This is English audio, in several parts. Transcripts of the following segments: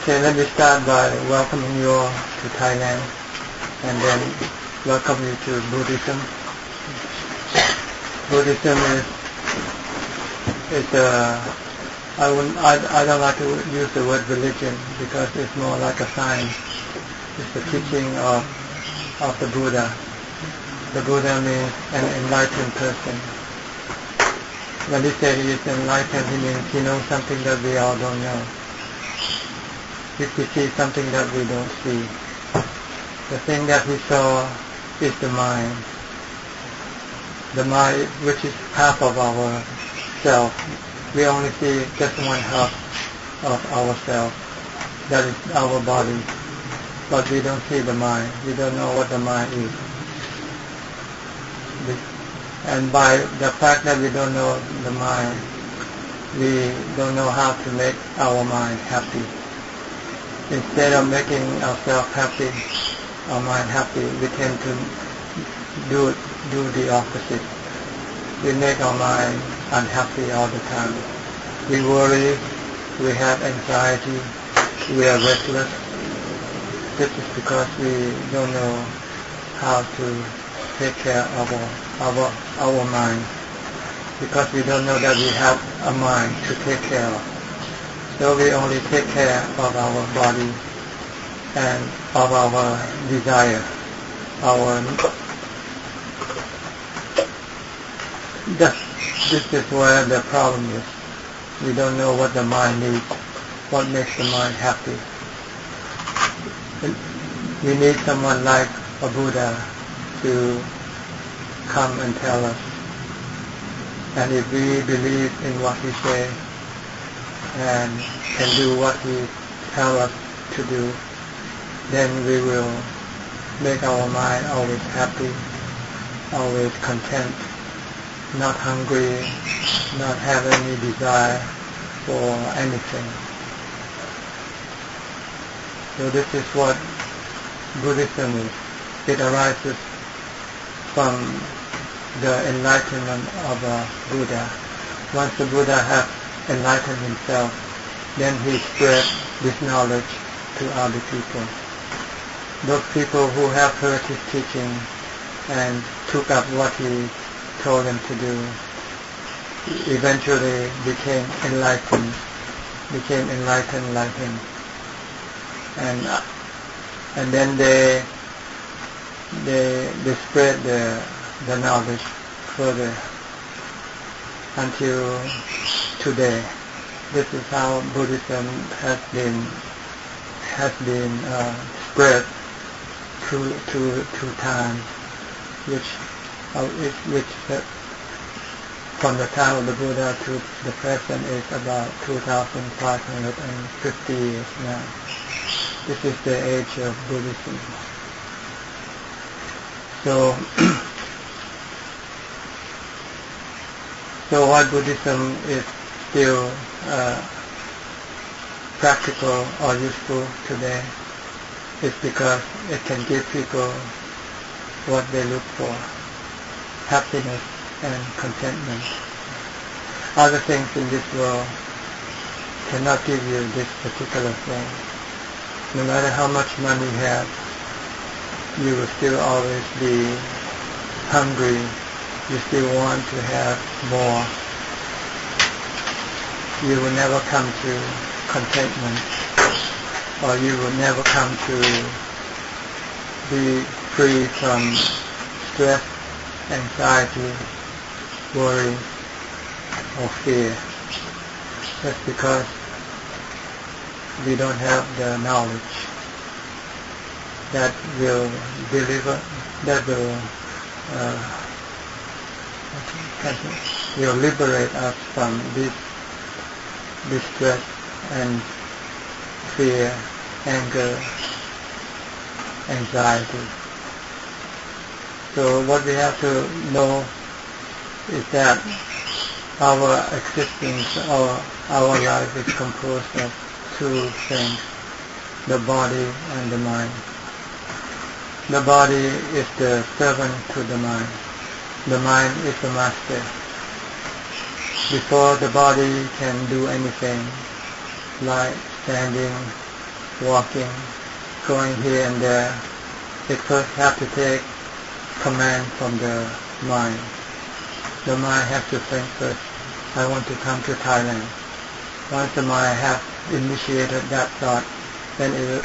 Okay, let me start by welcoming you all to Thailand and then welcome you to Buddhism. Buddhism is I don't like to use the word religion because it's more like a science. It's the teaching of the Buddha. The Buddha means an enlightened person. When he says he is enlightened, he means he knows something that we all don't know. If we see something that we don't see, the thing that we saw is the mind. The mind, which is half of our self. We only see just one half of ourself. That is our body. But we don't see the mind. We don't know what the mind is. And by the fact that we don't know the mind, we don't know how to make our mind happy. Instead of making ourselves happy, our mind happy, we tend to do the opposite. We make our mind unhappy all the time. We worry, we have anxiety, we are restless. This is because we don't know how to take care of our mind. Because we don't know that we have a mind to take care of. So we only take care of our body and of our desire, This is where the problem is. We don't know what the mind needs, what makes the mind happy. We need someone like a Buddha to come and tell us. And if we believe in what he says, and can do what he tells us to do, then we will make our mind always happy, always content, not hungry, not have any desire for anything. So this is what Buddhism is. It arises from the enlightenment of a Buddha. Once the Buddha has enlightened himself, then he spread this knowledge to other people. Those people who have heard his teaching and took up what he told them to do eventually became enlightened like him. And then they spread the knowledge further until today. This is how Buddhism has been spread through time, which from the time of the Buddha to the present is about 2,550 years now. This is the age of Buddhism. So why Buddhism is still practical or useful today is because it can give people what they look for, happiness and contentment. Other things in this world cannot give you this particular thing. No matter how much money you have, you will still always be hungry. You still want to have more. You will never come to contentment, or you will never come to be free from stress, anxiety, worry, or fear. That's because we don't have the knowledge that will liberate us from this stress and fear, anger, anxiety. So what we have to know is that our existence or our life is composed of two things, the body and the mind. The body is the servant to the mind. The mind is the master. Before the body can do anything, like standing, walking, going here and there, it first have to take command from the mind. The mind has to think first, I want to come to Thailand. Once the mind has initiated that thought, then it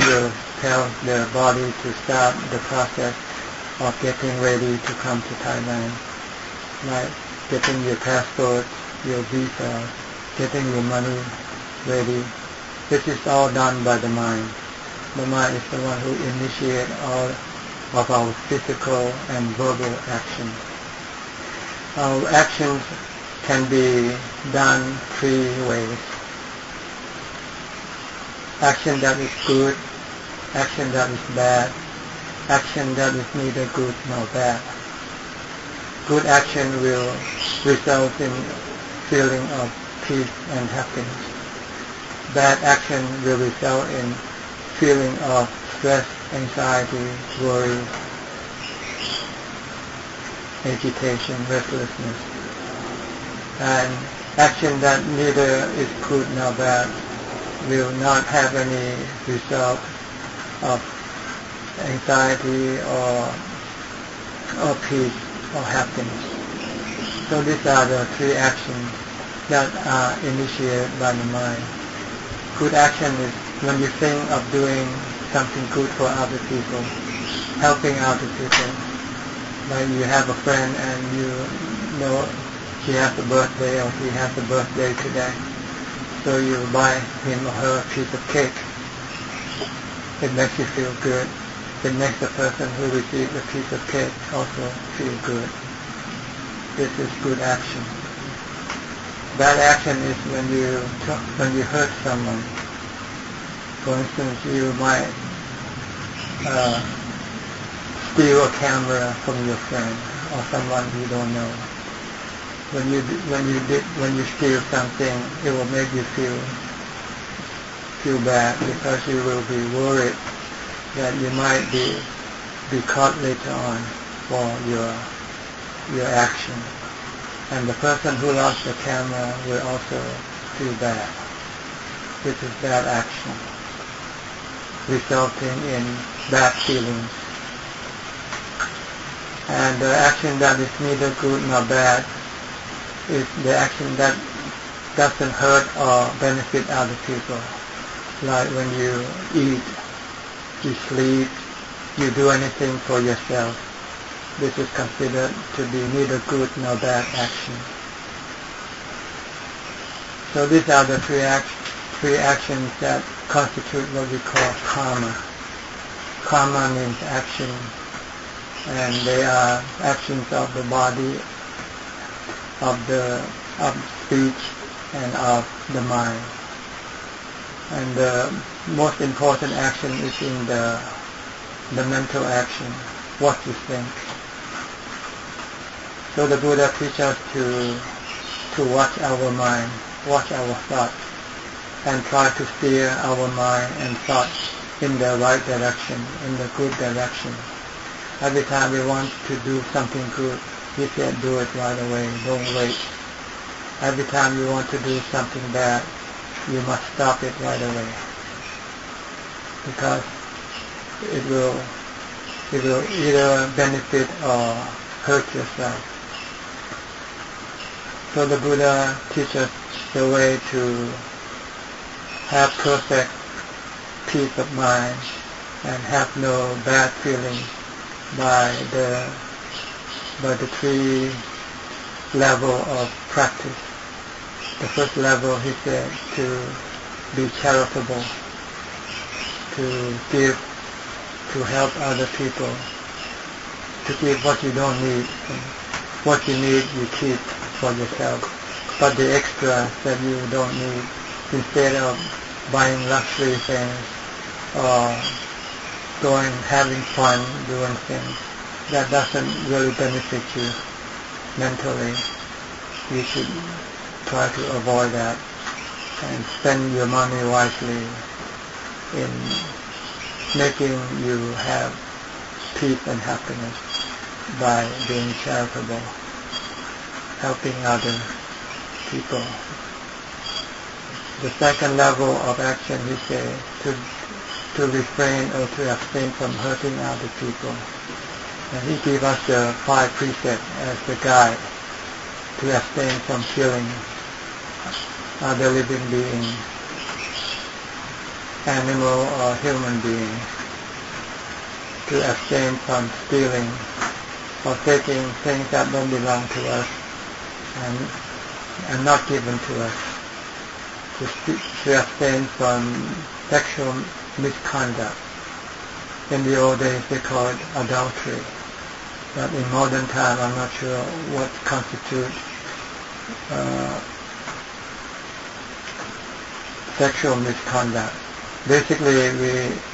will tell the body to start the process of getting ready to come to Thailand, like getting your passport, your visa, getting your money ready. This is all done by the mind. The mind is the one who initiates all of our physical and verbal actions. Our actions can be done three ways. Action that is good, action that is bad, action that is neither good nor bad. Good action will result in feeling of peace and happiness. Bad action will result in feeling of stress, anxiety, worry, agitation, restlessness. And action that neither is good nor bad will not have any result of anxiety or peace or happiness. So these are the three actions that are initiated by the mind. Good action is when you think of doing something good for other people, helping other people. Like you have a friend and you know she has a birthday or he has a birthday today, so you buy him or her a piece of cake. It makes you feel good. It makes the person who receives a piece of cake also feel good. This is good action. Bad action is when you hurt someone. For instance, you might steal a camera from your friend or someone you don't know. When you steal something, it will make you feel bad because you will be worried that you might be caught later on for your action. And the person who lost the camera will also feel bad. This is bad action, resulting in bad feelings. And the action that is neither good nor bad is the action that doesn't hurt or benefit other people. Like when you eat, you sleep, you do anything for yourself. This is considered to be neither good nor bad action. So these are the three actions that constitute what we call karma. Karma means action, and they are actions of the body, of speech, and of the mind. And the most important action is in the mental action, what you think. So the Buddha teaches us to watch our mind, watch our thoughts, and try to steer our mind and thoughts in the right direction, in the good direction. Every time we want to do something good, we can't do it right away, don't wait. Every time you want to do something bad, you must stop it right away, because it will either benefit or hurt yourself. So the Buddha teaches the way to have perfect peace of mind and have no bad feelings by the three level of practice. The first level, he said, to be charitable, to give, to help other people, to give what you don't need. What you need, you keep for yourself. But the extra that you don't need, instead of buying luxury things or having fun doing things, that doesn't really benefit you mentally. You should try to avoid that and spend your money wisely in making you have peace and happiness by being charitable, helping other people. The second level of action, he says, to refrain or to abstain from hurting other people. And he gave us the 5 precepts as the guide to abstain from killing other living beings, animal or human beings, to abstain from stealing or taking things that don't belong to us and not given to us, to abstain from sexual misconduct. In the old days they call it adultery, but in modern time I'm not sure what constitutes sexual misconduct. Basically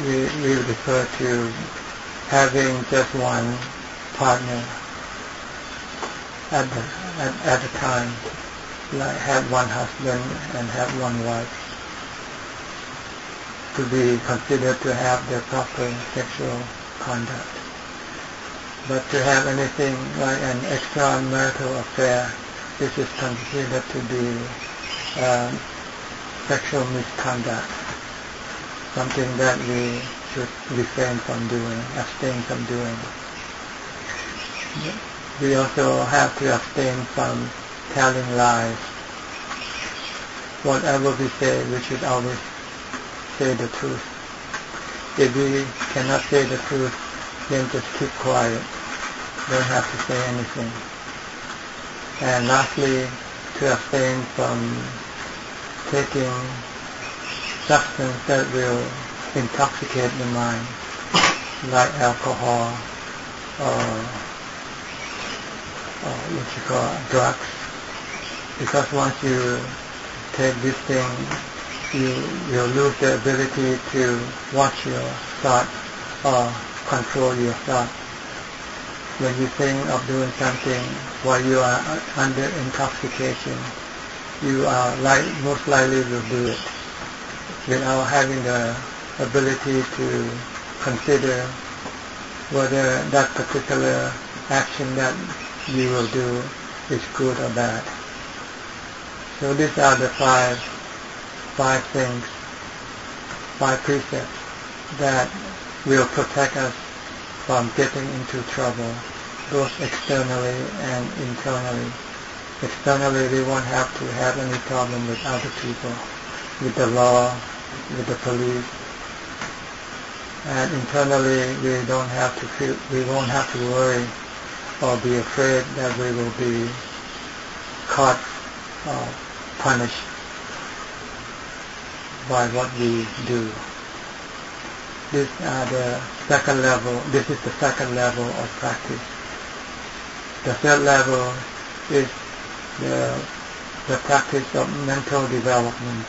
we refer to having just one partner at a time, like have one husband and have one wife, to be considered to have the proper sexual conduct. But to have anything like an extramarital affair, this is considered to be sexual misconduct, something that we should refrain from doing, abstain from doing. We also have to abstain from telling lies. Whatever we say, we should always say the truth. If we cannot say the truth, then just keep quiet. Don't have to say anything. And lastly, to abstain from taking substance that will intoxicate the mind, like alcohol or what you call drugs. Because once you take this thing, you lose the ability to watch your thoughts or control your thoughts. When you think of doing something while you are under intoxication, you are most likely will do it without having the ability to consider whether that particular action that you will do is good or bad. So these are the five things, 5 precepts that will protect us from getting into trouble, both externally and internally. Externally, we won't have to have any problem with other people, with the law, with the police. And internally, we won't have to worry or be afraid that we will be caught or punished by what we do. This is the second level of practice. The third level is the practice of mental development,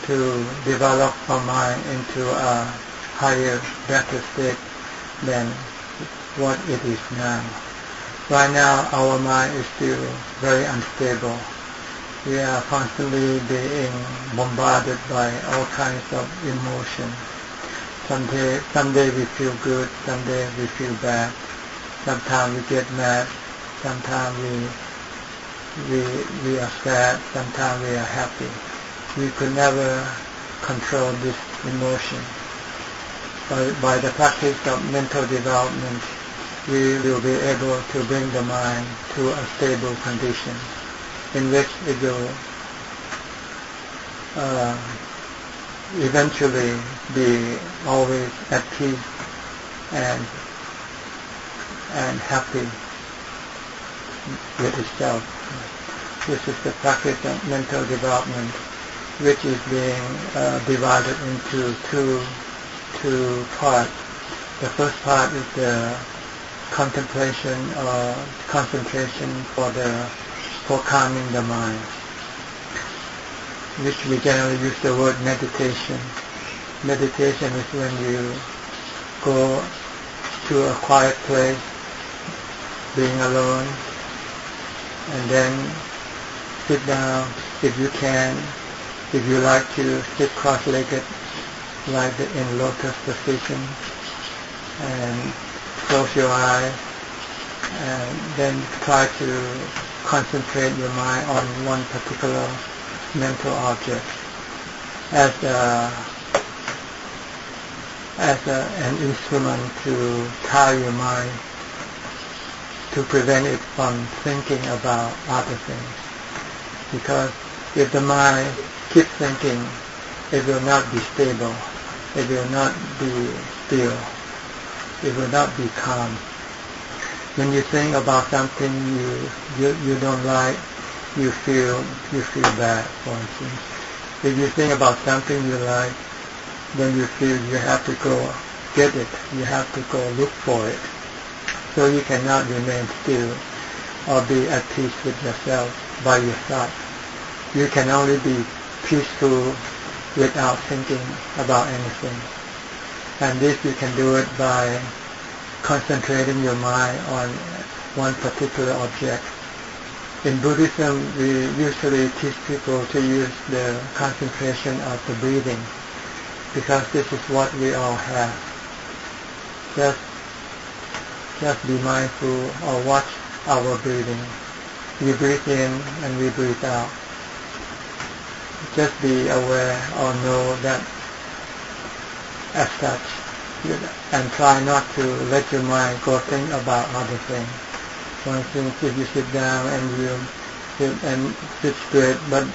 to develop our mind into a higher, better state than what it is now. Right now our mind is still very unstable. We are constantly being bombarded by all kinds of emotions. Someday we feel good, someday we feel bad. Sometimes we get mad, sometimes we are sad, sometimes we are happy. We could never control this emotion. By the practice of mental development, we will be able to bring the mind to a stable condition in which it will eventually be always at peace and happy with itself. This is the practice of mental development, which is being divided into two parts. The first part is the contemplation or concentration for calming the mind, which we generally use the word meditation. Meditation is when you go to a quiet place, being alone, and then sit down if you can. If you like to sit cross-legged, like in lotus position, and close your eyes, and then try to concentrate your mind on one particular mental object. As as an instrument to tie your mind, to prevent it from thinking about other things. Because if the mind keeps thinking, it will not be stable, it will not be still, it will not be calm. When you think about something you don't like, you feel bad, for instance. If you think about something you like, then you feel you have to go get it, you have to go look for it. So you cannot remain still or be at peace with yourself by yourself. You can only be peaceful without thinking about anything. And this you can do it by concentrating your mind on one particular object. In Buddhism, we usually teach people to use the concentration of the breathing, because this is what we all have. Just be mindful or watch our breathing. We breathe in and we breathe out. Just be aware or know that as such, and try not to let your mind go think about other things. For instance, if you sit down and you sit straight, but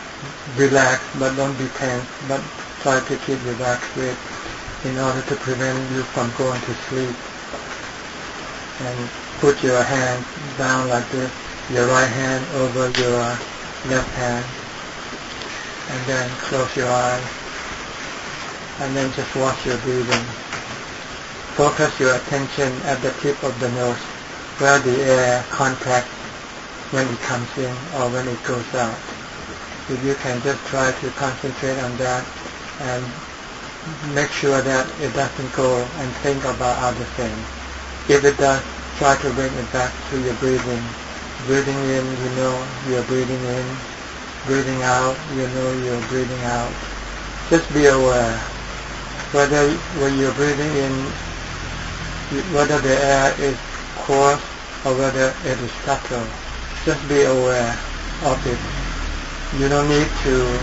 relax, but don't be tense, but try to keep relaxed in order to prevent you from going to sleep. And put your hand down like this, your right hand over your left hand, and then close your eyes, and then just watch your breathing. Focus your attention at the tip of the nose, where the air contacts when it comes in or when it goes out. If you can just try to concentrate on that and make sure that it doesn't go and think about other things. If it does, try to bring it back to your breathing. Breathing in, you know you're breathing in. Breathing out, you know you're breathing out. Just be aware. Whether when you're breathing in, whether the air is coarse or whether it is subtle, just be aware of it. You don't need to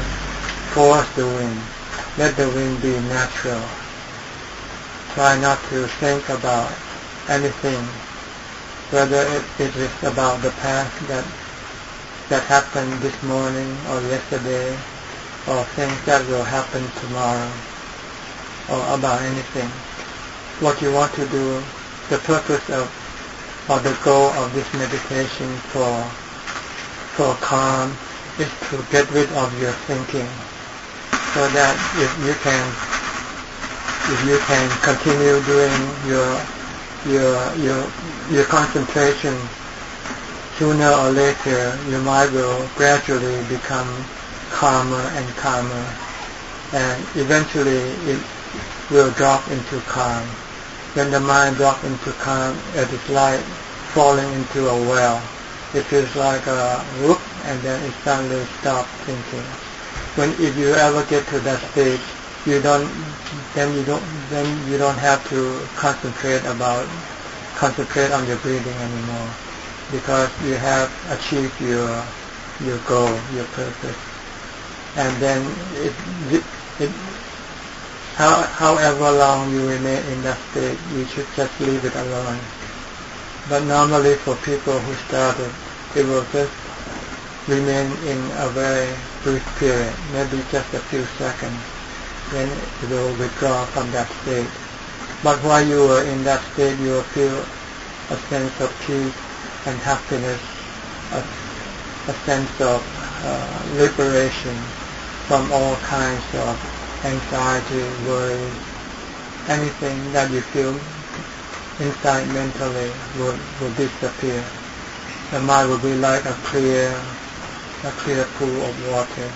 force the wind. Let the wind be natural. Try not to think about anything, whether it is about the past that happened this morning or yesterday, or things that will happen tomorrow, or about anything. What you want to do, the purpose of or the goal of this meditation for calm is to get rid of your thinking, so that if you can continue doing your concentration, sooner or later your mind will gradually become calmer and calmer, and eventually it will drop into calm. When the mind drops into calm, it is like falling into a well. It feels like a whoop, and then it suddenly stops thinking. If you ever get to that stage, you don't have to concentrate on your breathing anymore, because you have achieved your goal, your purpose. And then however long you remain in that state, you should just leave it alone. But normally for people who started, it will just remain in a very brief period, maybe just a few seconds. Then it will withdraw from that state. But while you are in that state, you will feel a sense of peace and happiness, a sense of liberation from all kinds of anxiety, worry, anything that you feel inside mentally will disappear. The mind will be like a clear pool of water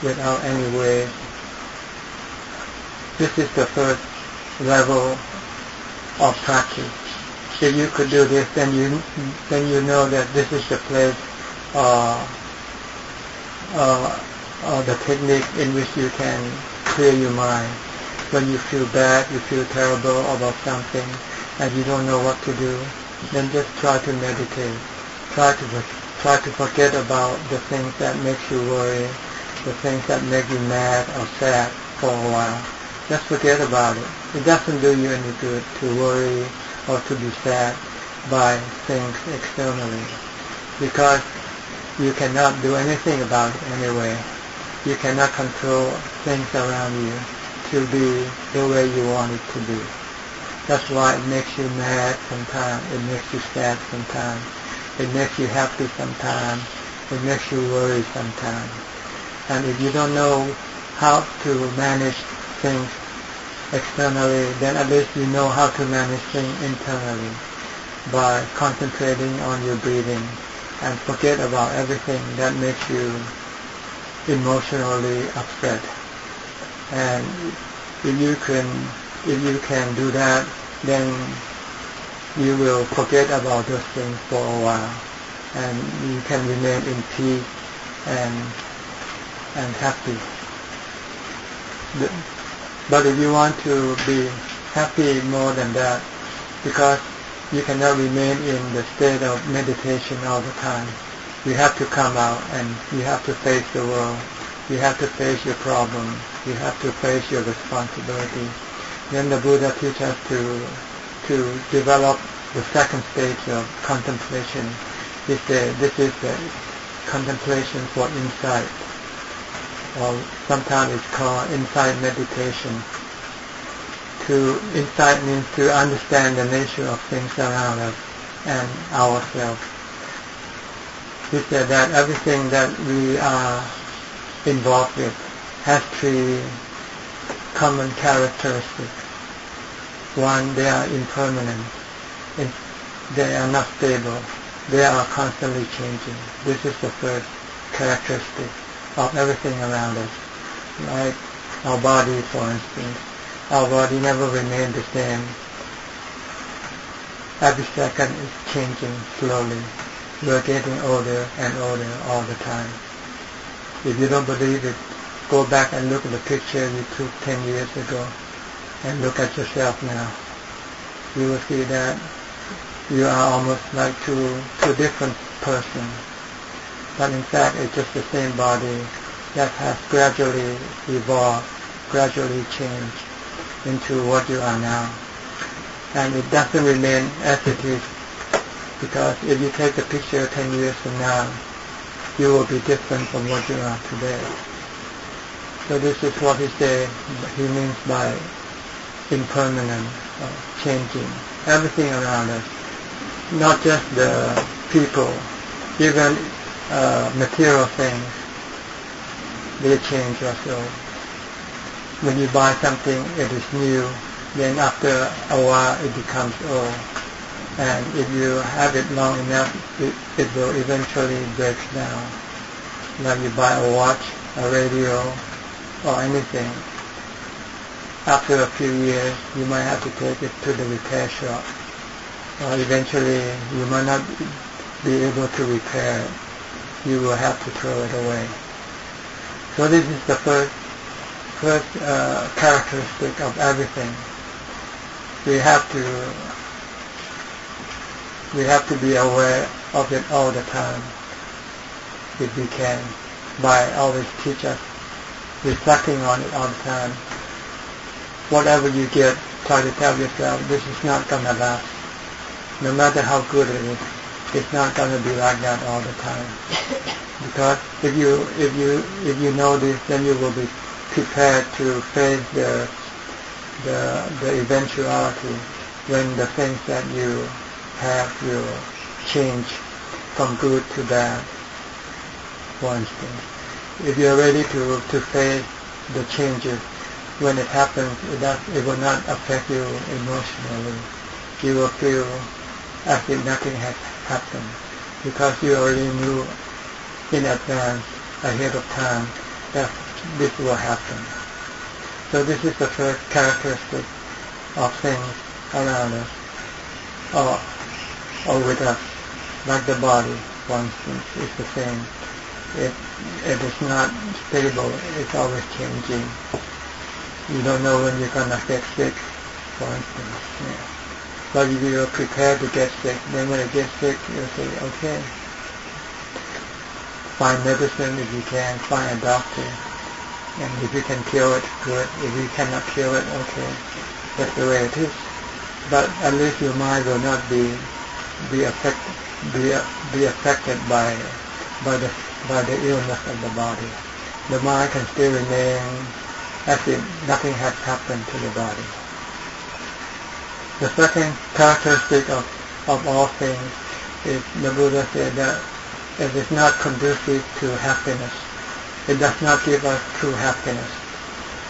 without any waves. This is the first level of practice. If you could do this, then you know that this is the place or the technique in which you can clear your mind. When you feel bad, you feel terrible about something, and you don't know what to do, then just try to meditate. Try to forget about the things that make you worry, the things that make you mad or sad for a while, Just forget about it. It doesn't do you any good to worry or to be sad by things externally, because you cannot do anything about it anyway. You cannot control things around you to be the way you want it to be. That's why it makes you mad sometimes, it makes you sad sometimes, it makes you happy sometimes, it makes you worry sometimes. And if you don't know how to manage things externally, then at least you know how to manage things internally by concentrating on your breathing and forget about everything that makes you emotionally upset. And if you can do that, then you will forget about those things for a while, and you can remain in peace and happy. But if you want to be happy more than that, because you cannot remain in the state of meditation all the time, you have to come out and you have to face the world. You have to face your problems. You have to face your responsibility. Then the Buddha teaches us to develop the second stage of contemplation. He said this is the contemplation for insight, or sometimes it's called insight meditation. Insight means to understand the nature of things around us and ourselves. He said that everything that we are involved with has three common characteristics. One, they are impermanent. They are not stable. They are constantly changing. This is the first characteristic of everything around us. Like our body, for instance. Our body never remains the same. Every second is changing slowly. We're getting older and older all the time. If you don't believe it, go back and look at the picture you took 10 years ago and look at yourself now. You will see that you are almost like two different persons. But in fact, it's just the same body that has gradually evolved, gradually changed into what you are now. And it doesn't remain as it is, because if you take the picture 10 years from now, you will be different from what you are today. So this is what he means by impermanent, changing. Everything around us, not just the people, even material things, they change also. When you buy something, it is new, then after a while it becomes old. And if you have it long enough, it will eventually break down. Like you buy a watch, a radio, or anything. After a few years, you might have to take it to the repair shop. Or eventually, you might not be able to repair it. You will have to throw it away. So this is the first characteristic of everything. We have to be aware of it all the time, if we can, by always teach us, reflecting on it all the time. Whatever you get, try to tell yourself, this is not going to last. No matter how good it is, it's not going to be like that all the time. Because if you know this, then you will be prepared to face the eventuality when the things that you have will change from good to bad. For instance, if you're ready to face the changes, when it happens, it will not affect you emotionally. You will feel as if nothing has happened, because you already knew in advance, ahead of time, that this will happen. So this is the first characteristic of things around us, or with us, like the body, for instance, is the same. It is not stable, it's always changing. You don't know when you're going to get sick, for instance. Yeah. But if you're prepared to get sick, then when it gets sick, you'll say, okay, find medicine if you can, find a doctor, And if you can cure it, good. If you cannot cure it, okay, that's the way it is. But at least your mind will not be affected by the illness of the body. The mind can still remain as if nothing has happened to the body. The second characteristic of all things is, the Buddha said, that it is not conducive to happiness. It does not give us true happiness.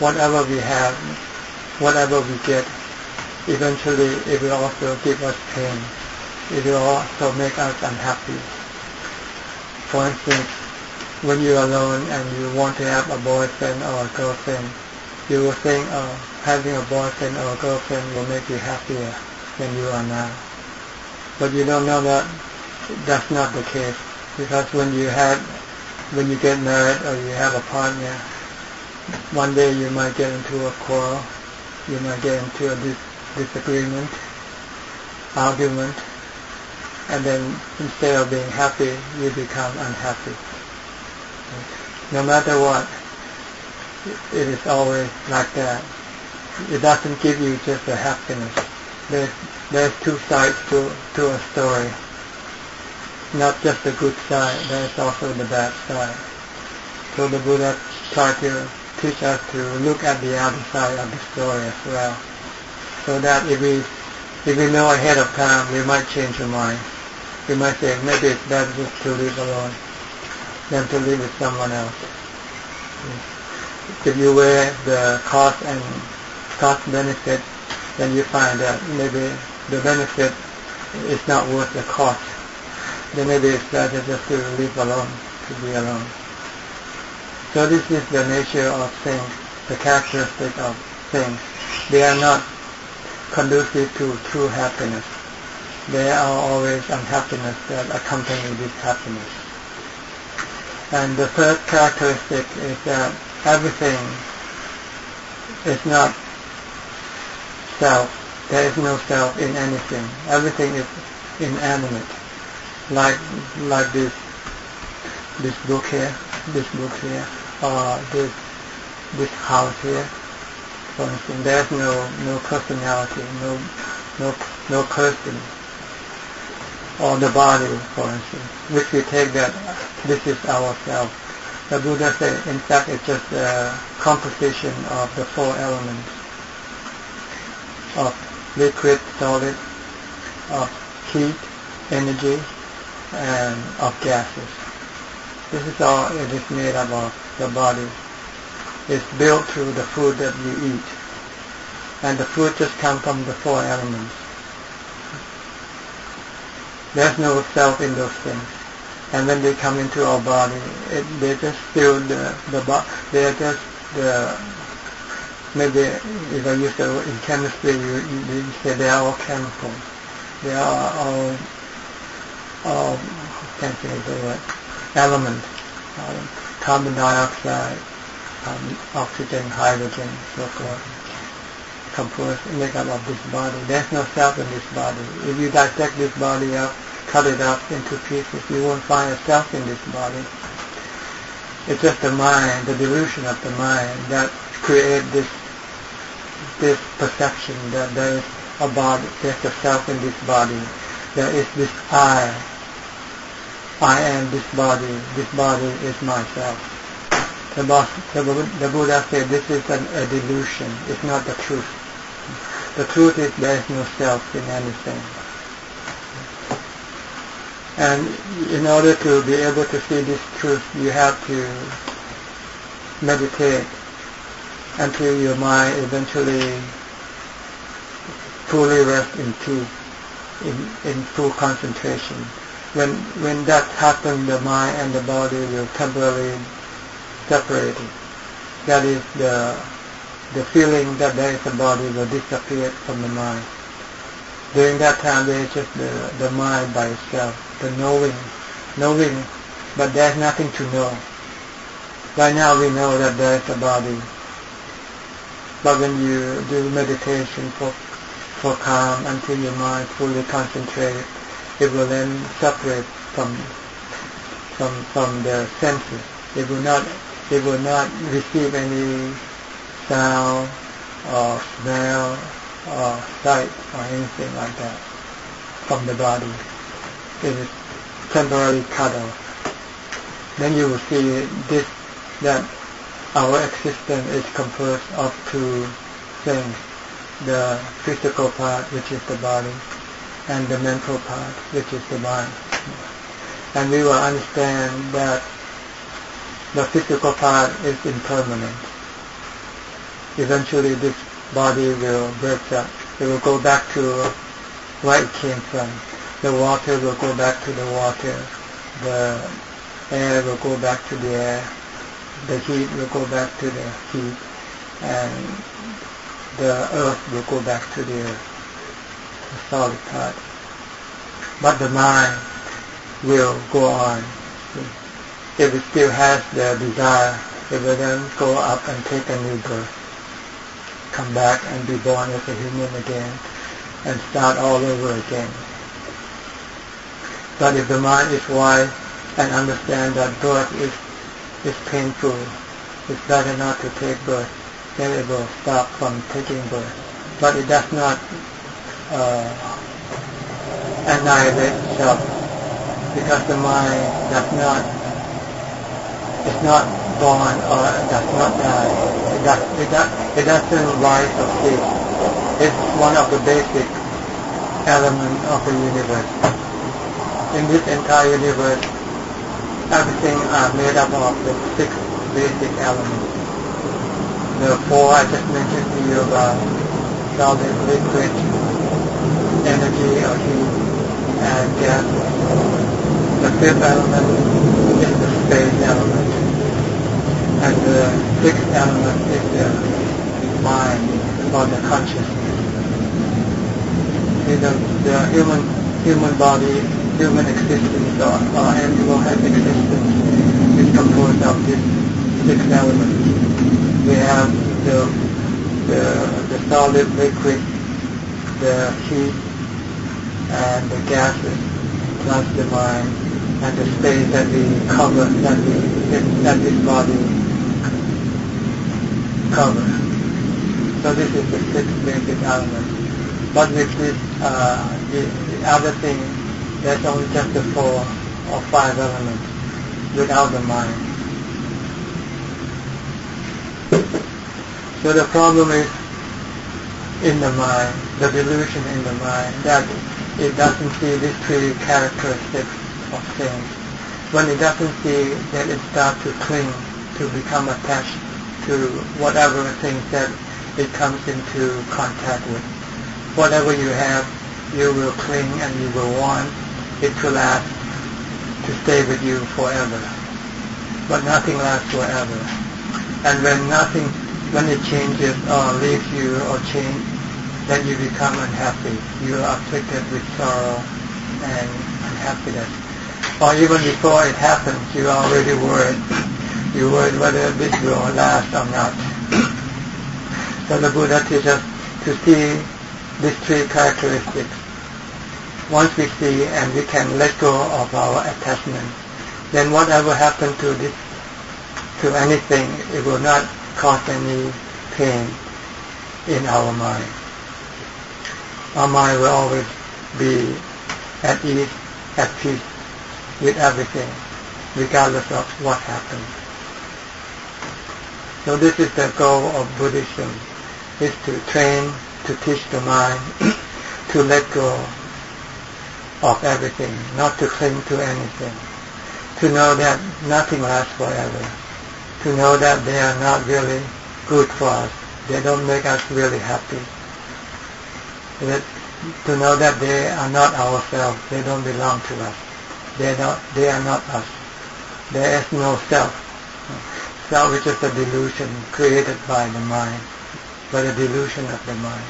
Whatever we have, whatever we get, eventually it will also give us pain. It will also make us unhappy. For instance, when you're alone and you want to have a boyfriend or a girlfriend, you will think, having a boyfriend or a girlfriend will make you happier than you are now. But you don't know that that's not the case, because when you get married or you have a partner, one day you might get into a quarrel, you might get into a disagreement, argument, and then instead of being happy, you become unhappy. No matter what, it is always like that. It doesn't give you just a happiness. There's two sides to a story. Not just the good side, there's also the bad side. So the Buddha tried to teach us to look at the other side of the story as well. So that if we know ahead of time, we might change our mind. We might say, maybe it's better just to live alone than to live with someone else. If you weigh the cost benefit, then you find that maybe the benefit is not worth the cost. Then maybe it's better just to live alone, to be alone. So this is the nature of things, the characteristic of things. They are not conducive to true happiness. There are always unhappiness that accompany this happiness. And the third characteristic is that everything is not self. There is no self in anything. Everything is inanimate. Like this book here, or this house here, for instance. There's no personality, no person. Or the body, for instance, which we take that this is ourself. The Buddha said, in fact, it's just a composition of the four elements, of liquid, solid, of heat, energy, and of gases. This is all it is made up of, the body. It's built through the food that you eat. And the food just comes from the four elements. There's no self in those things. And when they come into our body, they just feel they're just maybe if I use the word in chemistry, you say they are all chemicals. They are all can't say the word, elements, carbon dioxide, oxygen, hydrogen, so forth, composed make up of this body. There's no self in this body. If you dissect this body up, cut it up into pieces, you won't find a self in this body. It's just the mind, the delusion of the mind that creates this perception that there is a body, there's a self in this body. There is this I am this body is myself. The Buddha said this is a delusion, it's not the truth. The truth is there is no self in anything. And in order to be able to see this truth, you have to meditate until your mind eventually fully rests in peace, in full concentration. When that happens, the mind and the body will temporarily separate. That is, the feeling that there is a body will disappear from the mind. During that time, there is just the mind by itself, the knowing, but there's nothing to know. Right now we know that there is a body, but when you do meditation for calm until your mind fully concentrated, it will then separate from the senses. It will not It will not receive any sound or smell or sight or anything like that from the body. It is temporarily cut off. Then you will see that our existence is composed of two things: the physical part, which is the body, and the mental part, which is the mind. And we will understand that the physical part is impermanent. Eventually this body will break up. It will go back to where it came from. The water will go back to the water. The air will go back to the air. The heat will go back to the heat. And the earth will go back to the earth, the solid part. But the mind will go on. If it still has the desire, it will then go up and take a new birth, come back and be born as a human again, and start all over again. But if the mind is wise and understands that birth is painful, it's better not to take birth, then it will stop from taking birth. But it does not annihilate itself, because the mind is not born or does not die. It doesn't rise or cease. It's one of the basic elements of the universe. In this entire universe, everything are made up of the 6 basic elements. The 4 I just mentioned to you about: solid, liquid, energy or heat, and gas. The 5th element is the space element, and the 6th element is the mind or the consciousness. The human body, human existence or animal existence is composed of these 6 elements. We have the solid, liquid, the heat, and the gases, plus the mind, and the space that we cover, that this body covers. So this is the 6 basic elements. But with this, the other thing, there's only just the 4 or 5 elements without the mind. So the problem is in the mind, the delusion in the mind, that it doesn't see these 3 characteristics of things. When it doesn't see, then it starts to cling, to become attached to whatever things that it comes into contact with. Whatever you have, you will cling and you will want it to last, to stay with you forever. But nothing lasts forever. And when it changes or leaves you or change, then you become unhappy. You are afflicted with sorrow and unhappiness. Or even before it happens, you are already worried. You're worried whether this will last or not. So the Buddha teaches us to see these 3 characteristics. Once we see and we can let go of our attachment, then whatever happens to anything, it will not cause any pain in our mind. Our mind will always be at ease, at peace with everything, regardless of what happens. So this is the goal of Buddhism, is to train, to teach the mind to let go of everything, not to cling to anything, to know that nothing lasts forever, to know that they are not really good for us, they don't make us really happy, to know that they are not ourselves, they don't belong to us, they are not us. There is no self. Self is just a delusion created by the mind, by the delusion of the mind.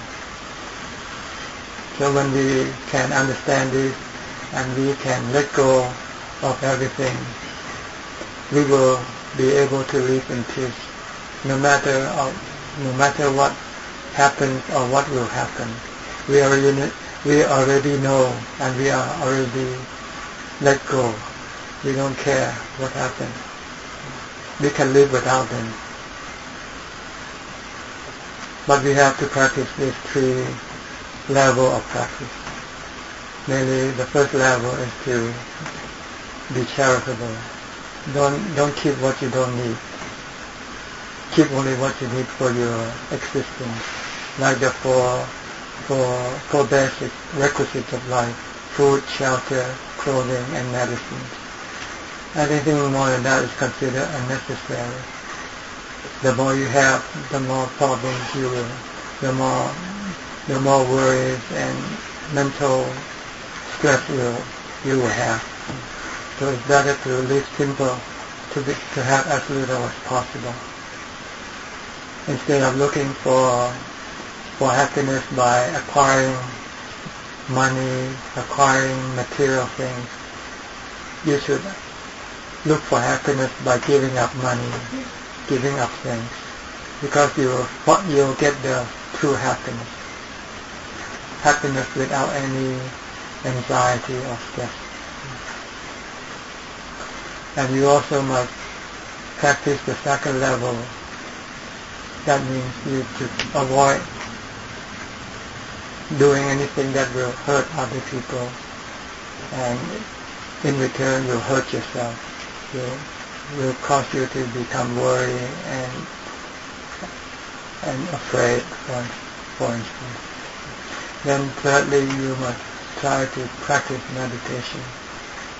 So when we can understand this and we can let go of everything, we will be able to live in peace, no matter what happens or what will happen. We already know and we are already let go. We don't care what happens. we can live without them. But we have to practice these 3 levels of practice. Mainly the first level is to be charitable. Don't keep what you don't need. Keep only what you need for your existence, like the four basic requisites of life: food, shelter, clothing, and medicine. Anything more than that is considered unnecessary. The more you have, the more problems you will, the more worries and mental stress you will have. So it's better to live simple, to have as little as possible, instead of looking for happiness by acquiring money, acquiring material things. You should look for happiness by giving up money, giving up things, because you'll get the true happiness. Happiness without any anxiety or stress. And you also must practice the second level. That means you should avoid doing anything that will hurt other people, and in return you'll hurt yourself. Will cause you to become worried and afraid, for instance. Then thirdly, you must try to practice meditation.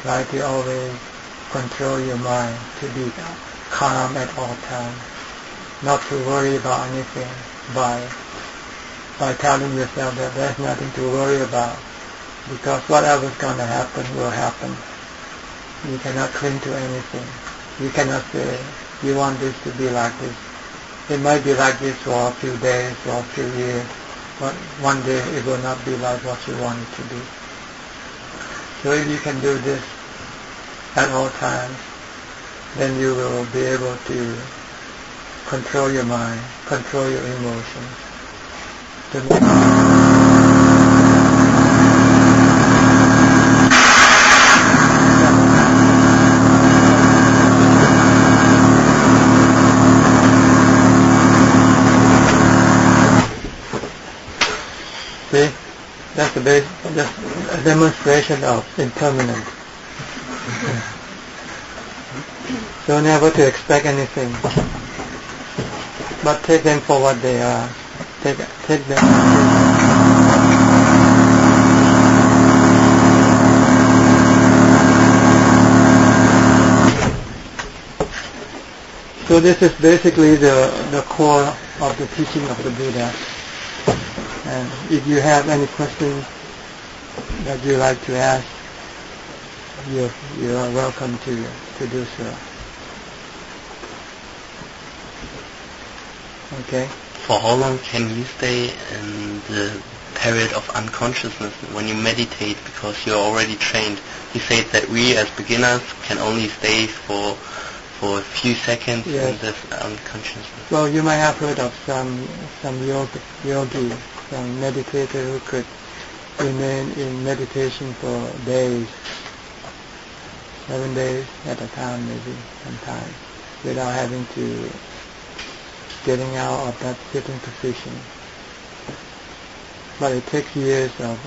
Try to always control your mind, to be calm at all times, not to worry about anything, by telling yourself that there's nothing to worry about, because whatever's going to happen will happen. You cannot cling to anything. You cannot say, you want this to be like this. It might be like this for a few days or a few years, but one day it will not be like what you want it to be. So if you can do this at all times, then you will be able to control your mind, control your emotions. See, that's a demonstration of impermanence. So never to expect anything, but take them for what they are. Take them. So this is basically the core of the teaching of the Buddha. And if you have any questions that you like to ask, you are welcome to do so. Okay. For how long can you stay in the period of unconsciousness when you meditate, because you're already trained? You said that we as beginners can only stay for a few seconds in this unconsciousness. Well, you might have heard of some yogi, some meditator who could remain in meditation for days, 7 days at a time maybe, sometimes, without having to getting out of that sitting position. But it takes years of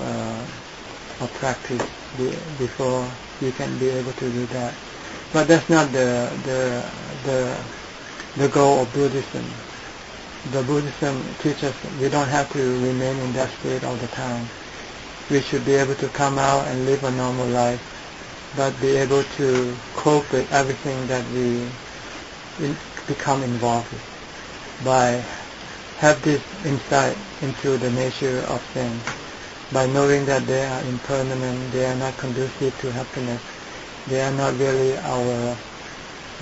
practice before you can be able to do that. But that's not the goal of Buddhism. The Buddhism teaches we don't have to remain in that state all the time. We should be able to come out and live a normal life, but be able to cope with everything that we become involved with, by have this insight into the nature of things, by knowing that they are impermanent, they are not conducive to happiness, they are not really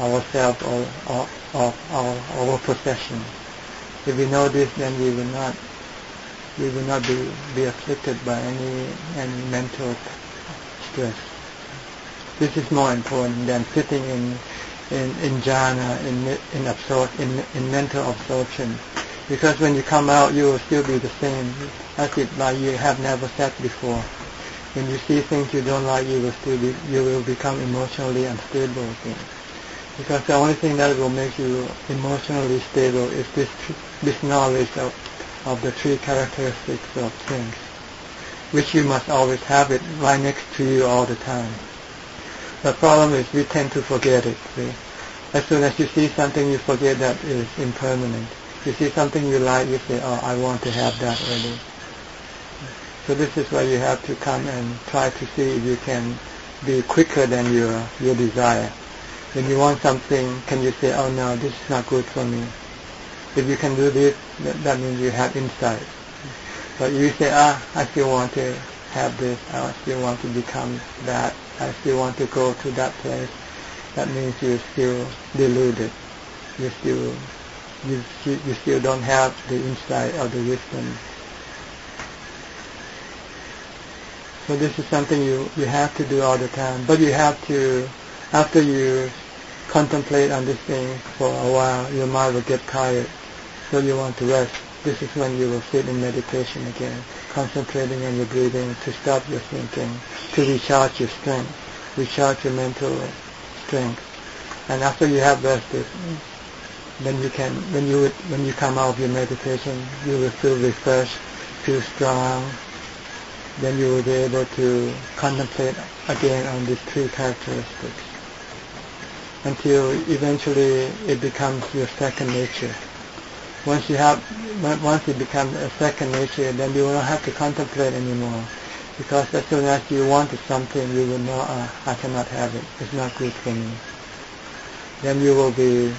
ourself or our possession. If we know this, then we will not be afflicted by any mental stress. This is more important than sitting in jhana, in mental absorption. Because when you come out, you will still be the same, as if like you have never sat before. When you see things you don't like, you will become emotionally unstable again. Because the only thing that will make you emotionally stable is this knowledge of the three characteristics of things, which you must always have it right next to you all the time. The problem is we tend to forget it. See? As soon as you see something, you forget that it is impermanent. You see something you like, you say, oh, I want to have that already. So this is why you have to come and try to see if you can be quicker than your desire. When you want something, can you say, oh no, this is not good for me. If you can do this, that means you have insight. But you say, I still want to have this, I still want to become that, I still want to go to that place. That means you're still deluded. You still don't have the insight or the wisdom. So this is something you have to do all the time. But you have to, after you contemplate on this thing for a while, your mind will get tired. So you want to rest. This is when you will sit in meditation again, concentrating on your breathing to stop your thinking, to recharge your strength, recharge your mental strength. And after you have rested, then you can, when you come out of your meditation, you will feel refreshed, feel strong. Then you will be able to contemplate again on these three characteristics until eventually it becomes your second nature. Once it becomes a second nature, then you will not have to contemplate anymore. Because as soon as you wanted something, you will know, I cannot have it. It's not good for me. Then you will be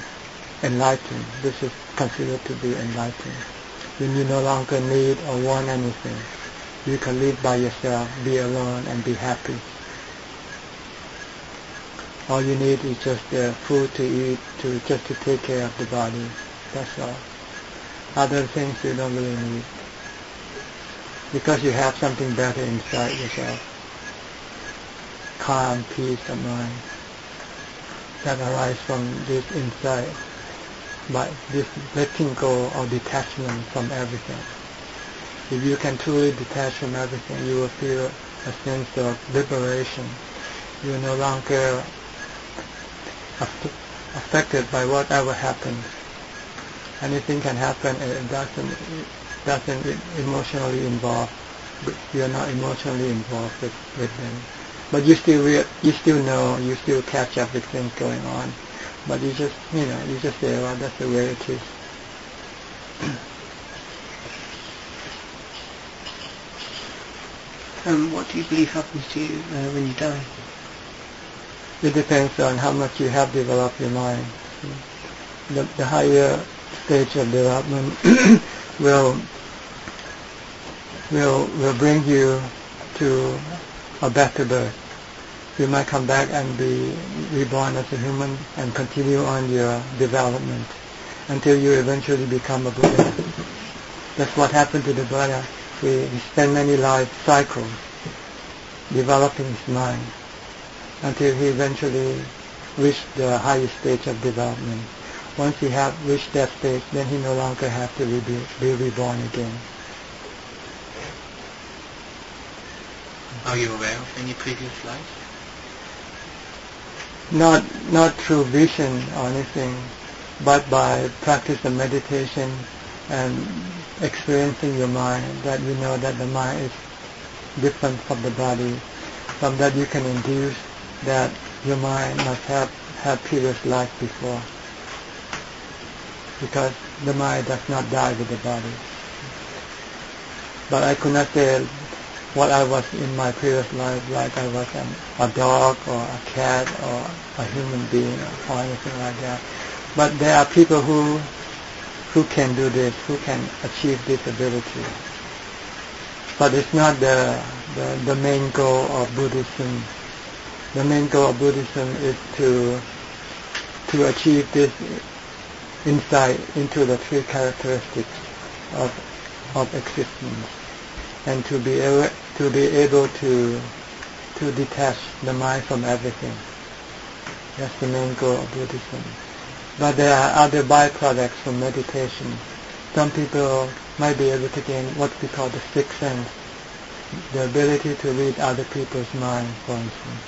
enlightened. This is considered to be enlightened. When you no longer need or want anything, you can live by yourself, be alone, and be happy. All you need is just food to eat, just to take care of the body. That's all. Other things you don't really need, because you have something better inside yourself. Calm, peace of mind that arises from this insight, by this letting go or detachment from everything. If you can truly detach from everything, you will feel a sense of liberation. You are no longer affected by whatever happens. Anything can happen, and it doesn't emotionally involve. You are not emotionally involved with them. But you still know, you still catch up with things going on. But you just say, well, that's the way it is. What do you believe happens to you when you die? It depends on how much you have developed your mind. The higher stage of development will bring you to a better birth. You might come back and be reborn as a human and continue on your development until you eventually become a Buddha. That's what happened to the Buddha. He spent many life cycles developing his mind until he eventually reached the highest stage of development. Once he had reached that stage, then he no longer has to be reborn again. Are you aware of any previous life? Not through vision or anything, but by practice of meditation and experiencing your mind, that you know that the mind is different from the body. From that you can induce that your mind must have had previous life before, because the mind does not die with the body. But I could not say what I was in my previous life, like I was a dog or a cat or a human being or anything like that. But there are people who can do this, who can achieve this ability. But it's not the main goal of Buddhism. The main goal of Buddhism is to achieve this insight into the three characteristics of existence, and to be able to detach the mind from everything. That's the main goal of Buddhism. But there are other byproducts from meditation. Some people might be able to gain what we call the sixth sense, the ability to read other people's minds, for instance.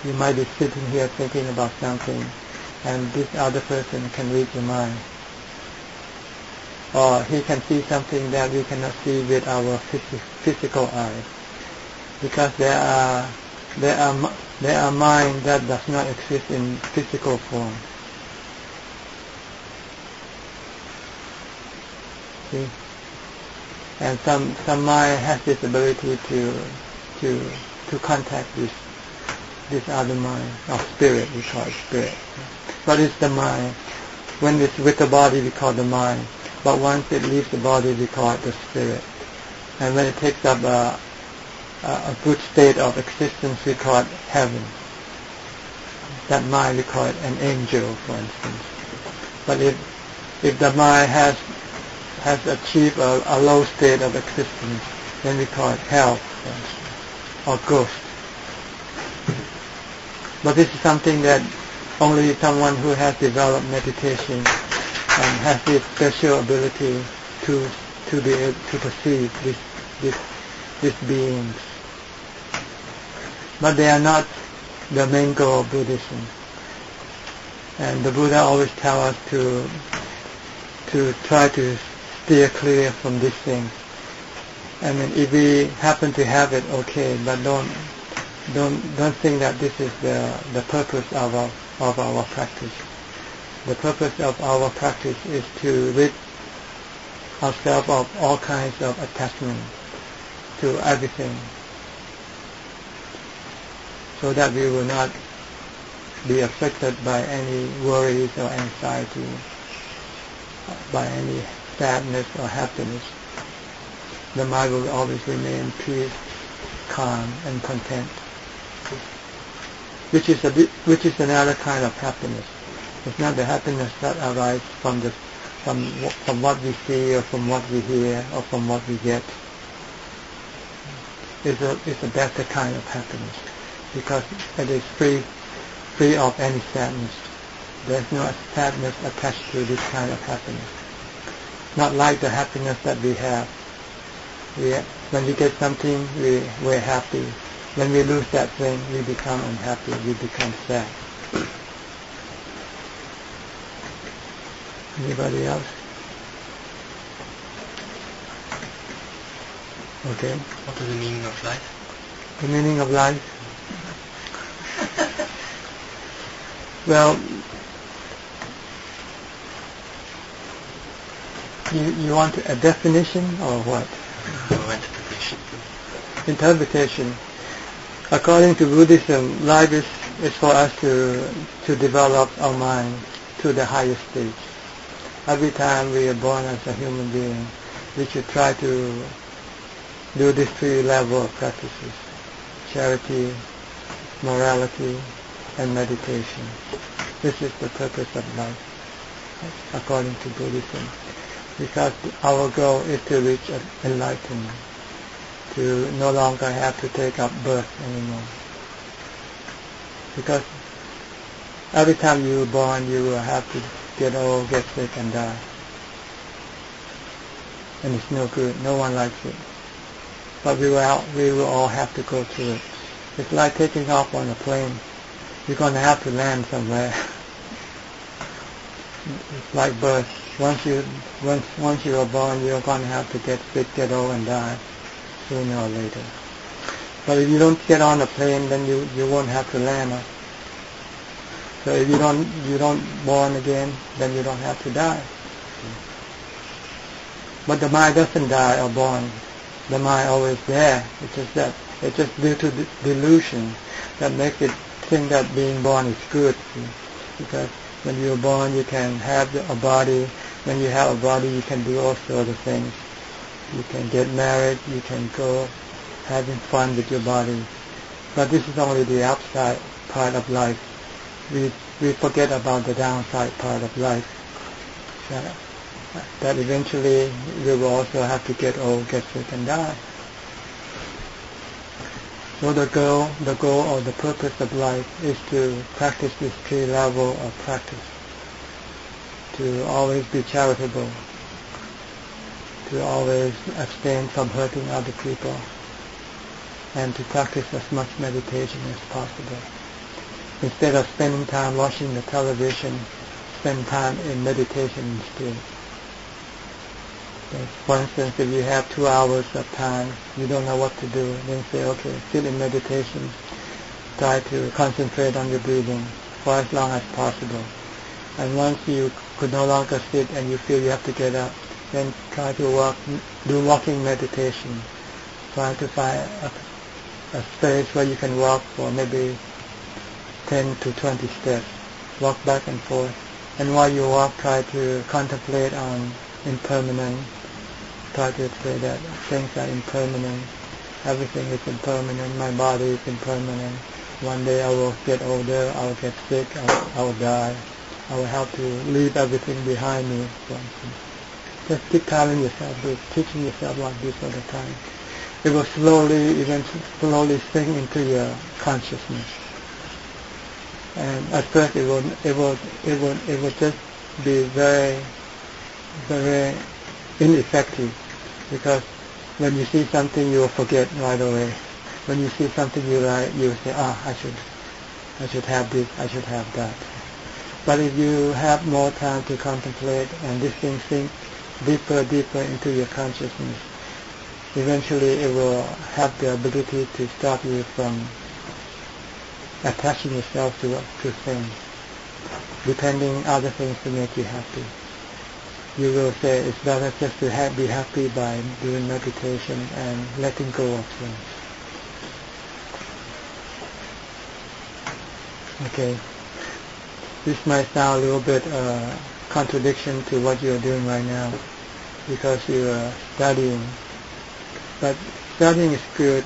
You might be sitting here thinking about something, and this other person can read the mind. Or he can see something that we cannot see with our physical eyes, because there are mind that does not exist in physical form. See? And some mind has this ability to contact this other mind of spirit. We call it spirit, but it's the mind. When it's with the body, we call it the mind. But once it leaves the body, we call it the spirit. And when it takes up a good state of existence, we call it heaven. That mind, we call it an angel, for instance. But if the mind has achieved a low state of existence, then we call it hell, for instance, or ghost. But this is something that only someone who has developed meditation and has this special ability to be able to perceive these beings. But they are not the main goal of Buddhism. And the Buddha always tells us to try to steer clear from these things. I mean, if we happen to have it, okay, but don't think that this is the purpose of our practice. The purpose of our practice is to rid ourselves of all kinds of attachment to everything, so that we will not be affected by any worries or anxiety, by any sadness or happiness. The mind will always remain peace, calm, and content, which is another kind of happiness. It's not the happiness that arises from what we see or from what we hear or from what we get. It's a better kind of happiness, because it is free of any sadness. There's no sadness attached to this kind of happiness. Not like the happiness that we have. When we get something, we're happy. When we lose that thing, we become unhappy. We become sad. Anybody else? Okay. What is the meaning of life? The meaning of life? Well, you want a definition or what? Interpretation. According to Buddhism, life is for us to develop our mind to the highest stage. Every time we are born as a human being, we should try to do these three levels of practices: charity, morality, and meditation. This is the purpose of life, according to Buddhism, because our goal is to reach enlightenment, to no longer have to take up birth anymore. Because every time you are born, you will have to get old, get sick, and die. And it's no good. No one likes it. But we will all have to go through it. It's like taking off on a plane. You're going to have to land somewhere. It's like birth. Once you are born, you're going to have to get sick, get old, and die sooner or later. But if you don't get on a plane, then you won't have to land. So if you don't born again, then you don't have to die. But the mind doesn't die or born. The mind always there. It's just due to delusion that makes it think that being born is good. Because when you're born, you can have a body. When you have a body, you can do all sorts of things. You can get married. You can go having fun with your body. But this is only the outside part of life. We forget about the downside part of life. That eventually we will also have to get old, get sick, and die. So the goal or the purpose of life is to practice this three level of practice. To always be charitable. To always abstain from hurting other people. And to practice as much meditation as possible. Instead of spending time watching the television, spend time in meditation instead. For instance, if you have 2 hours of time, you don't know what to do, then say, okay, sit in meditation, try to concentrate on your breathing for as long as possible. And once you could no longer sit and you feel you have to get up, then try to do walking meditation. Try to find a space where you can walk for maybe 10 to 20 steps. Walk back and forth. And while you walk, try to contemplate on impermanence. Try to say that things are impermanent. Everything is impermanent. My body is impermanent. One day I will get older. I will get sick. I will die. I will have to leave everything behind me. For instance. Just keep telling yourself this, teaching yourself like this all the time. It will slowly sink into your consciousness. And at first it will just be very, very ineffective, because when you see something you will forget right away. When you see something you like, you will say, I should have this, I should have that. But if you have more time to contemplate and this thing sink deeper into your consciousness, eventually it will have the ability to stop you from attaching yourself to things, depending other things to make you happy. You will say it's better just to be happy by doing meditation and letting go of things. Okay. This might sound a little bit contradiction to what you are doing right now, because you are studying. But studying is good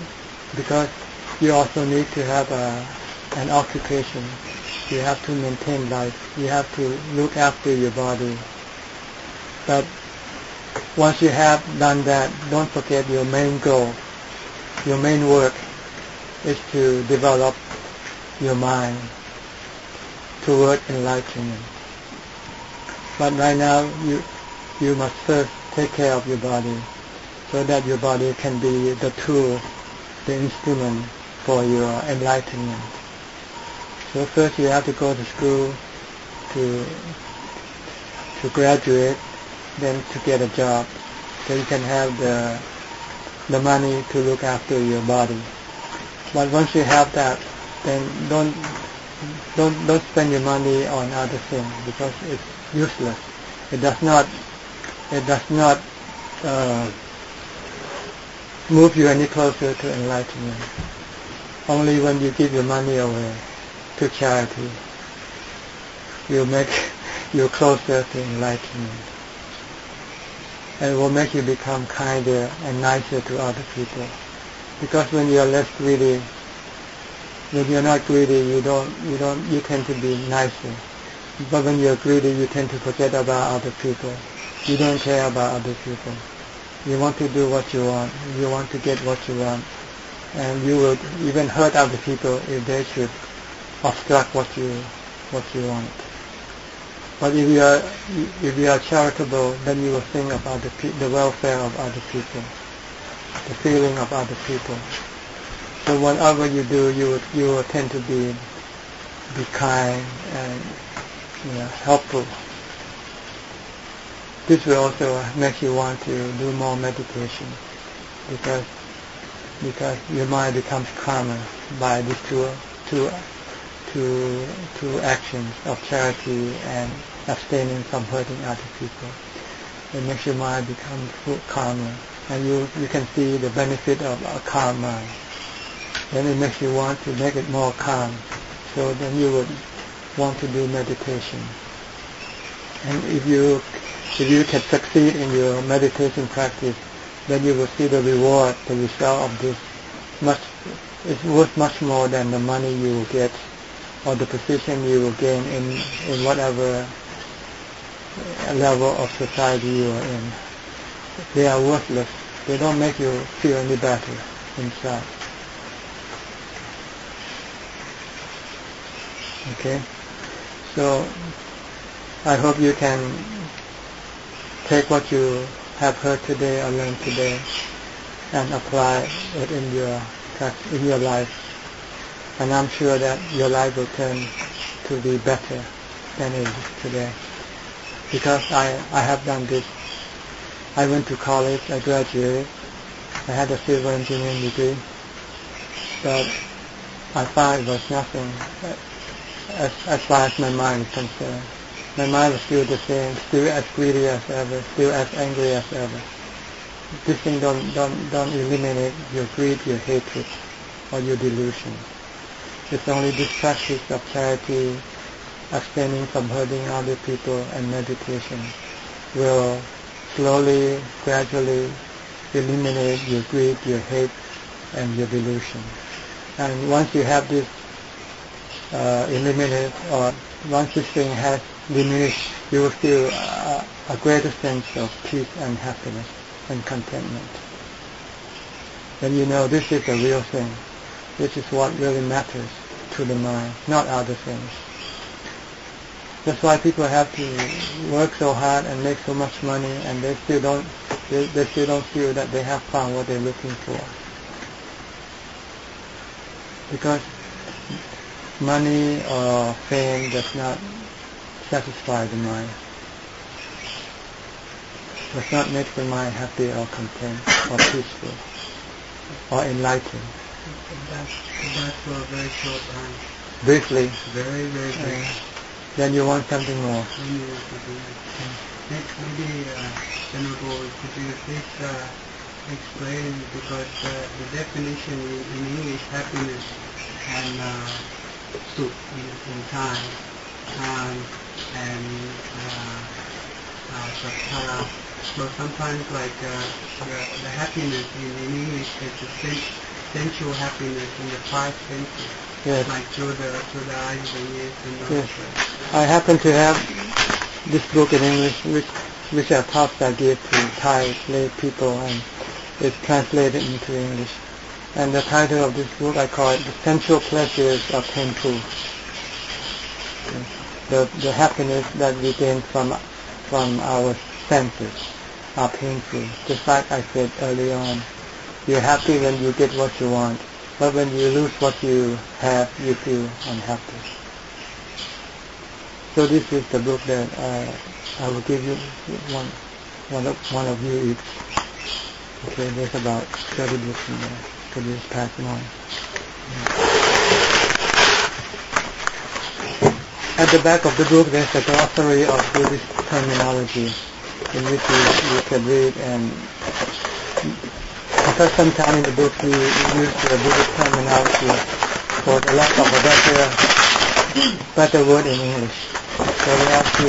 because you also need to have an occupation. You have to maintain life. You have to look after your body. But once you have done that, don't forget your main goal. Your main work is to develop your mind toward enlightenment. But right now, you must first take care of your body, so that your body can be the tool, the instrument for your enlightenment. So first you have to go to school to graduate, then to get a job, so you can have the money to look after your body. But once you have that, then don't spend your money on other things, because it's useless. It does not move you any closer to enlightenment. Only when you give your money away to charity, will make you closer to enlightenment. And it will make you become kinder and nicer to other people. Because when you are less greedy, when you're not greedy, you tend to be nicer. But when you're greedy, you tend to forget about other people. You don't care about other people. You want to do what you want. You want to get what you want. And you will even hurt other people if they should obstruct what you want. But if you are charitable, then you will think of the welfare of other people, the feeling of other people. So whatever you do, you will tend to be kind and helpful. This will also make you want to do more meditation, because your mind becomes calmer by these two actions of charity and abstaining from hurting other people. It makes your mind become calmer, and you can see the benefit of a calm mind. Then it makes you want to make it more calm, so then you would want to do meditation. And if you can succeed in your meditation practice, then you will see the reward, the result of this. It's worth much more than the money you will get or the position you will gain in whatever level of society you are in. They are worthless. They don't make you feel any better inside. Okay? So I hope you can take what you have heard today or learned today and apply it in your life. and I'm sure that your life will turn to be better than it is today. Because I have done this. I went to college, I graduated, I had a civil engineering degree, but I found it was nothing as far as my mind is concerned. My mind was still the same, still as greedy as ever, still as angry as ever. This thing don't eliminate your greed, your hatred, or your delusion. It's only this practice of charity, abstaining from hurting other people, and meditation will slowly, gradually eliminate your greed, your hate, and your delusion. And once you have this eliminated, or once this thing has diminished, you will feel a greater sense of peace and happiness and contentment. Then you know this is the real thing. This is what really matters to the mind, not other things. That's why people have to work so hard and make so much money, and they still don't feel that they have found what they're looking for. Because money or fame does not satisfy the mind. Does not make the mind happy or content or peaceful or enlightened. That's for a very short time. Briefly. Very, very brief. Then you want something more. Next, maybe, Venerable, could you please explain, because the definition in English, happiness and sukh in Thai, and sattha. So sometimes, like the happiness in English is the sensual happiness in the five senses. Yes. Like through the eyes, the ears, and the yes. I happen to have this book in English, which are talks I give to Thai lay people, and it's translated into English. And the title of this book, I call it "The Sensual Pleasures Are Painful." The happiness that we gain from our senses are painful. Just like I said early on, you're happy when you get what you want, but when you lose what you have, you feel unhappy. So this is the book that I will give you one of you each. Okay, there's about 30 books in there. Could you pass them on? At the back of the book, there's a glossary of Buddhist terminology in which you can read, and because sometimes in the book we use the Buddhist terminology for the lack of a better word in English. So we have to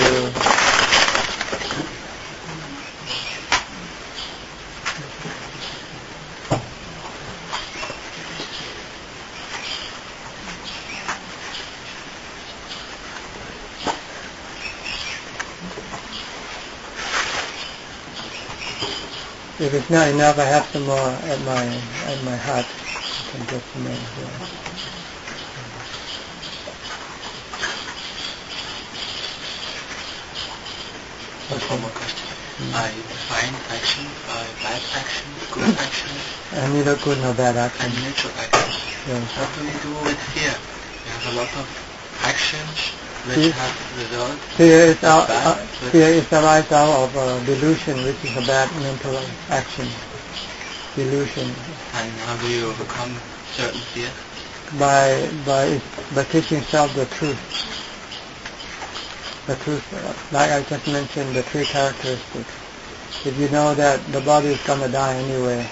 if it's not enough, I have some more at my hut. I can get some more here. One more question. I define action by bad action, good action, and neither good nor bad action. and neutral action. Yes. What do we do with fear? We have a lot of actions which have results. Fear is arise out of delusion, which is a bad mental action. Delusion. And how do you overcome certain fear? By teaching self the truth. The truth, like I just mentioned, the three characteristics. If you know that the body is going to die anyway,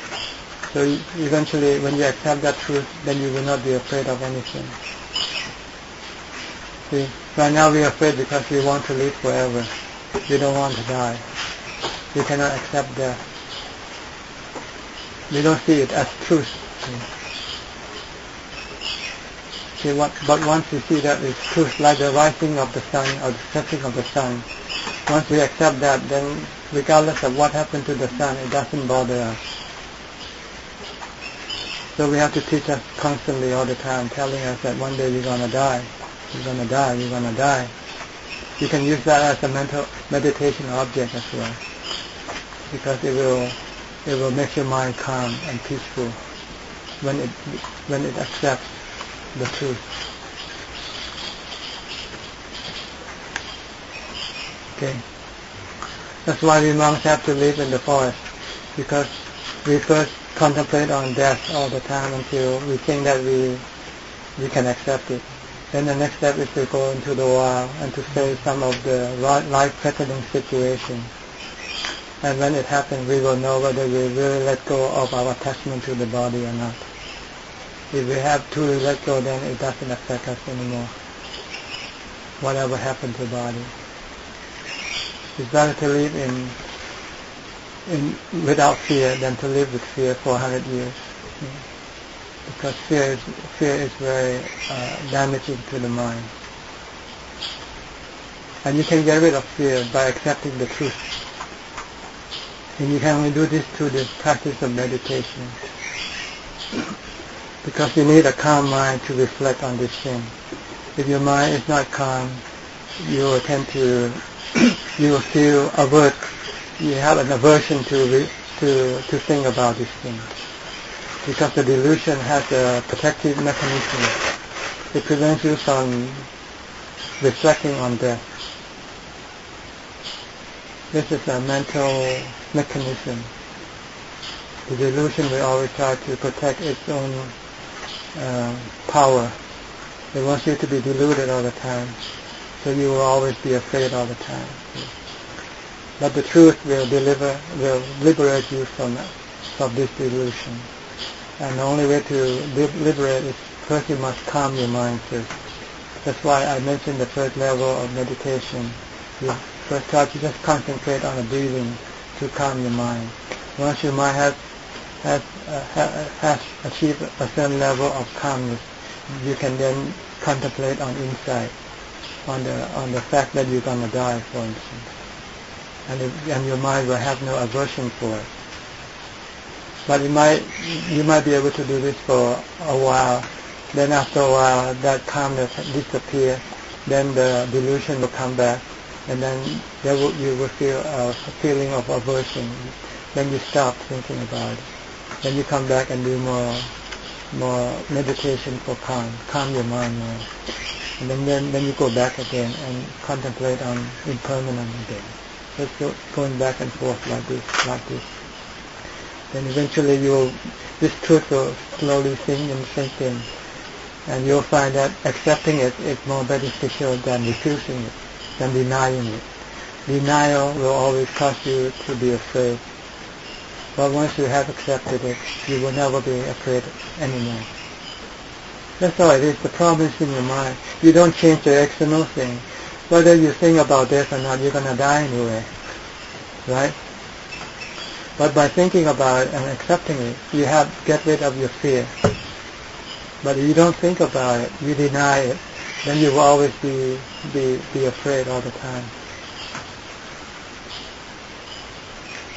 so eventually when you accept that truth, then you will not be afraid of anything. See, right now we are afraid because we want to live forever. We don't want to die. We cannot accept death. We don't see it as truth. But once we see that it's truth, like the rising of the sun or the setting of the sun, once we accept that, then regardless of what happened to the sun, it doesn't bother us. So we have to teach us constantly all the time, telling us that one day you're going to die. You're going to die, you're going to die. You can use that as a mental meditation object as well, because it will make your mind calm and peaceful when it accepts the truth. Okay. That's why we monks have to live in the forest, because we first contemplate on death all the time until we think that we can accept it. Then the next step is to go into the wild and to face some of the life-threatening situations. And when it happens, we will know whether we really let go of our attachment to the body or not. If we have truly let go, then it doesn't affect us anymore, whatever happened to the body. It's better to live without fear than to live with fear for 100 years. Because fear is very damaging to the mind. And you can get rid of fear by accepting the truth. And you can only do this through the practice of meditation. Because you need a calm mind to reflect on this thing. If your mind is not calm, you will tend to you will feel avert. You have an aversion to think about this thing, because the delusion has a protective mechanism. It prevents you from reflecting on death. This is a mental mechanism. The delusion will always try to protect its own power. It wants you to be deluded all the time, so you will always be afraid all the time. But the truth will liberate you from this delusion. And the only way to liberate is first you must calm your mind first. That's why I mentioned the first level of meditation. You first try to just concentrate on the breathing to calm your mind. Once your mind has achieved a certain level of calmness, you can then contemplate on insight, on the fact that you're going to die, for instance. And your mind will have no aversion for it. But you might be able to do this for a while. Then after a while, that calmness disappears. Then the delusion will come back, and then you will feel a feeling of aversion. Then you stop thinking about it. Then you come back and do more meditation for calm your mind more. And then you go back again and contemplate on impermanence again. Just going back and forth like this. Then eventually this truth will slowly sink in, and you'll find that accepting it is more beneficial than refusing it, than denying it. Denial will always cause you to be afraid. But once you have accepted it, you will never be afraid anymore. That's all it is. The problem is in your mind. You don't change the external thing. Whether you think about death or not, you're going to die anyway. Right? But by thinking about it and accepting it, you get rid of your fear. But if you don't think about it, you deny it, then you will always be afraid all the time.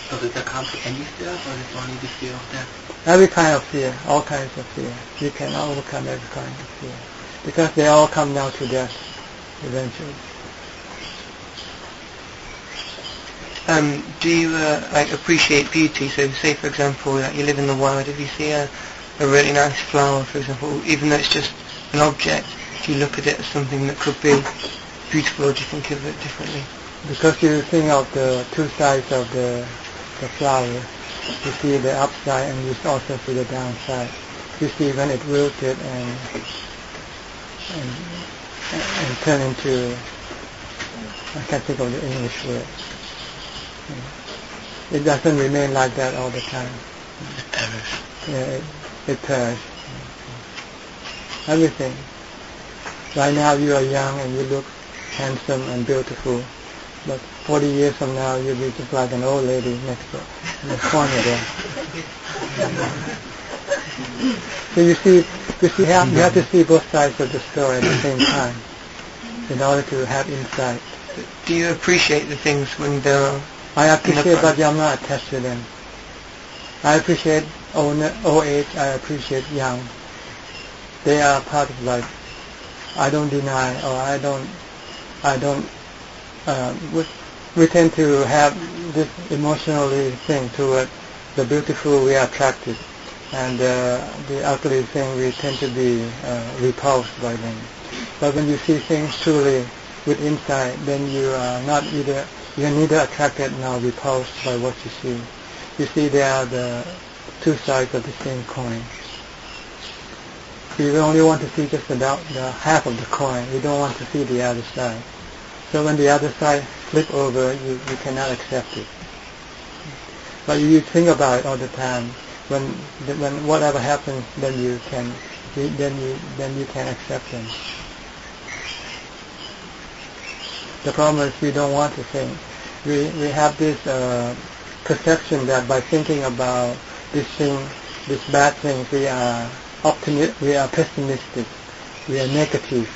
So does that come to any fear, or is it only the fear of death? Every kind of fear, all kinds of fear. You can overcome every kind of fear. Because they all come down to death, eventually. Do you appreciate beauty? So say, for example, that you live in the wild, if you see a really nice flower, for example, even though it's just an object, do you look at it as something that could be beautiful, or do you think of it differently? Because you think of the two sides of the flower. You see the upside and you also see the downside. You see when it wilted and turn into, I can't think of the English word. It doesn't remain like that all the time. It perishes. Yeah, it perishes. Everything. Right now you are young and you look handsome and beautiful, but 40 years from now you'll be just like an old lady next to in the corner there. So you have to see both sides of the story at the same time in order to have insight. Do you appreciate the things when they're... I appreciate, but I'm not attached to them. I appreciate old age, I appreciate young. They are part of life. I don't deny, or I don't we tend to have this emotionally thing toward the beautiful we are attracted. and the ugly thing we tend to be repulsed by them. But when you see things truly with insight, then you are neither attracted nor repulsed by what you see. You see they are the two sides of the same coin. We only want to see just about the half of the coin. We don't want to see the other side. So when the other side flip over, you cannot accept it. But you think about it all the time. When whatever happens, then you can accept them. The problem is we don't want to think. We have this perception that by thinking about this thing, this bad thing, we are pessimistic, we are negative.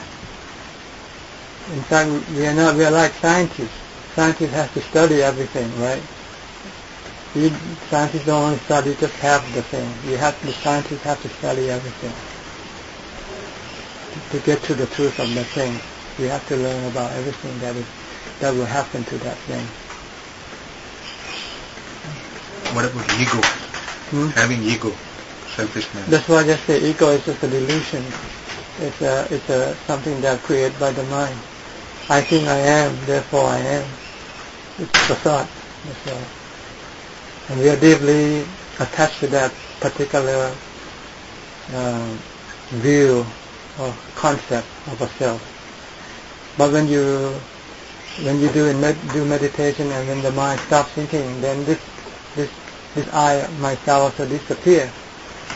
In fact, we are not. We are like scientists. Scientists have to study everything, right? Scientists don't only study just half the thing. The scientists have to study everything to get to the truth of the thing. We have to learn about everything that will happen to that thing. What about ego? Having ego, selfishness. That's why I just say ego is just a delusion. It's something that's created by the mind. I think I am, therefore I am. It's a thought. That's all. And we are deeply attached to that particular view or concept of a self. But when you do meditation and when the mind stops thinking, then this I myself also disappears,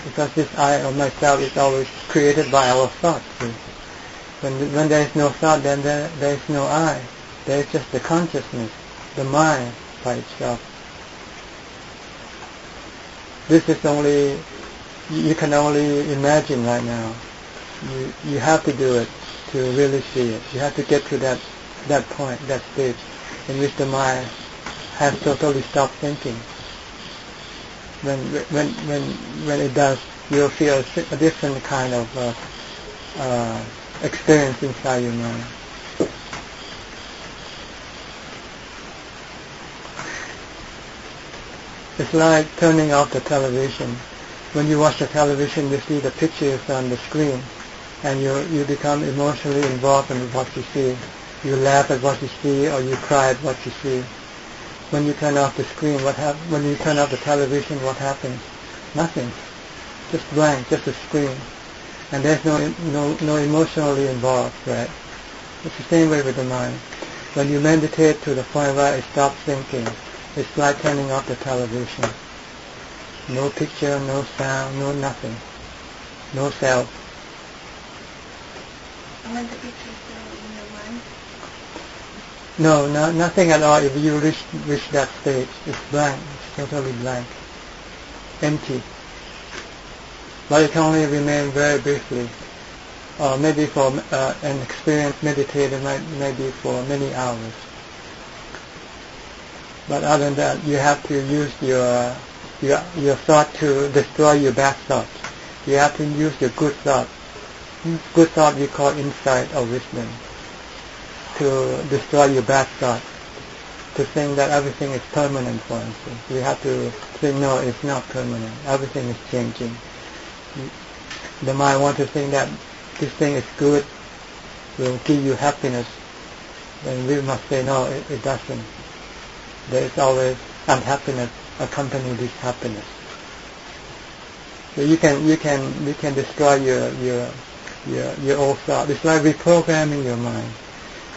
because this I of myself is always created by our thoughts. When there is no thought, then there is no I. There is just the consciousness, the mind by itself. This is only, you can only imagine right now. You have to do it to really see it. You have to get to that point, that stage in which the mind has totally stopped thinking. When it does, you'll feel a different kind of experience inside your mind. It's like turning off the television. When you watch the television, you see the pictures on the screen, and you become emotionally involved in what you see. You laugh at what you see, or you cry at what you see. When you turn off the screen, when you turn off the television, what happens? Nothing. Just blank, just a screen. And there's no emotionally involved, right? It's the same way with the mind. When you meditate to the point where it stops thinking, it's like turning off the television. No picture, no sound, no nothing. No self. And when the picture is still in your mind? No, nothing at all. If you reach that stage, it's blank. It's totally blank. Empty. But it can only remain very briefly. Or maybe for an experienced meditator, maybe for many hours. But other than that, you have to use your thought to destroy your bad thoughts. You have to use your good thought. Good thought we call insight or wisdom. To destroy your bad thought. To think that everything is permanent, for instance. You have to think, no, it's not permanent. Everything is changing. The mind wants to think that this thing is good, will give you happiness. Then we must say, no, it doesn't. There is always unhappiness accompanying this happiness. So you can destroy your old thought. It's like reprogramming your mind.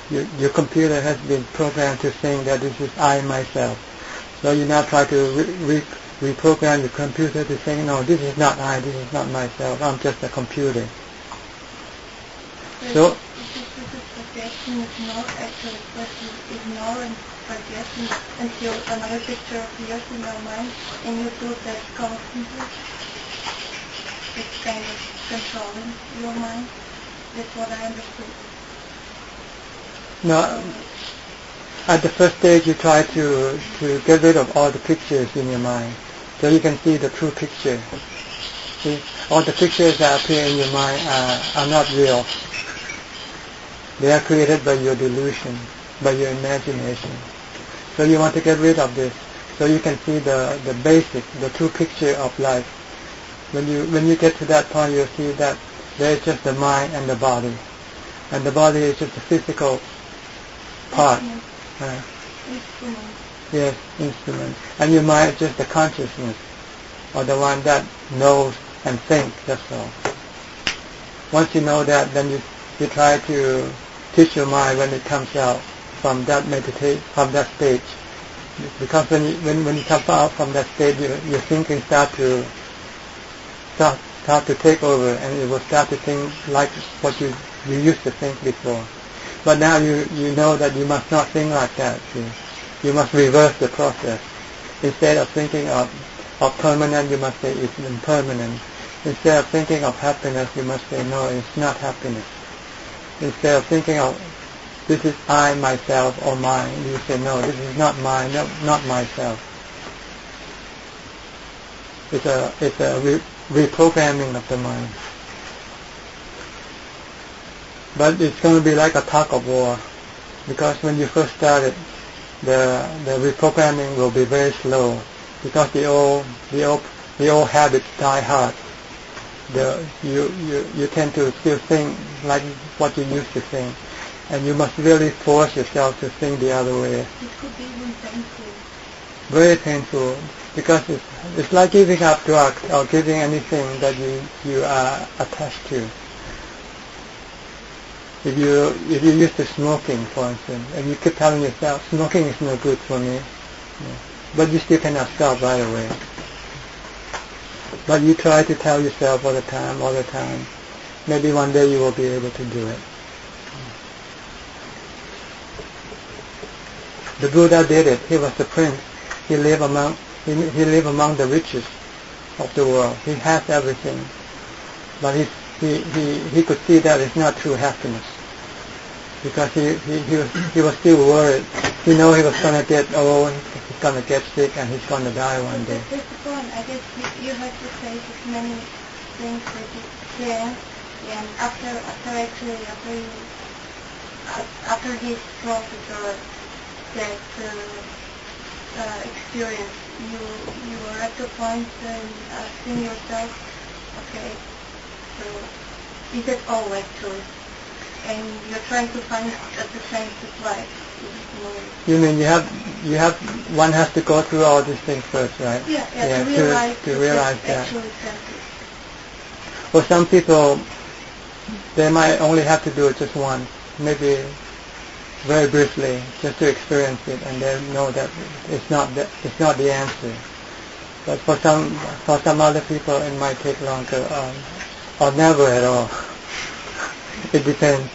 Your computer has been programmed to think that this is I myself. So you now try to reprogram your computer to say, no, this is not I, this is not myself. I'm just a computer. So suggestion is not actually question, ignoring suggestion until another picture appears in your mind, and you do that constantly. It's kind of controlling your mind. That's what I understood. No, at the first stage you try to get rid of all the pictures in your mind, so you can see the true picture. See, all the pictures that appear in your mind are not real. They are created by your delusion, by your imagination. So you want to get rid of this, so you can see the basic, the true picture of life. When you get to that point, you'll see that there is just the mind and the body, and the body is just a physical part. Instrument. Yes, instrument. And your mind is just the consciousness, or the one that knows and thinks. That's all. Once you know that, then you try to teach your mind when it comes out from that from that stage. Because when you come out from that stage, your thinking start to take over, and it will start to think like what you used to think before. But now you know that you must not think like that. You must reverse the process. Instead of thinking of permanent, you must say it's impermanent. Instead of thinking of happiness, you must say no, it's not happiness. Instead of thinking of this is I, myself, or mine, you say no, this is not mine, not myself. It's a reprogramming of the mind. But it's going to be like a tug of war, because when you first started, the reprogramming will be very slow, because the old habits die hard. You tend to still think like what you used to think, and you must really force yourself to think the other way. It could be even painful. Very painful, because it's like giving up drugs or giving anything that you are attached to. If you're used to smoking, for instance, and you keep telling yourself smoking is no good for me, but you still cannot stop right away. But you try to tell yourself all the time. Maybe one day you will be able to do it. The Buddha did it. He was the prince. He lived among the richest of the world. He has everything, but he could see that it's not true happiness, because he was still worried. He knew he was going to get old, he's going to get sick, and he's going to die one day. That's the point. I guess you have to face as many things that you can, and after this process or that experience, you are at the point and asking yourself, okay, so is it all actually? And you're trying to find the sense of life. You mean one has to go through all these things first, right? Yeah, to realize that. Actually senses. For some people, they might only have to do it just once, maybe very briefly, just to experience it, and they know that it's not the answer. But for some other people, it might take longer, or never at all. It depends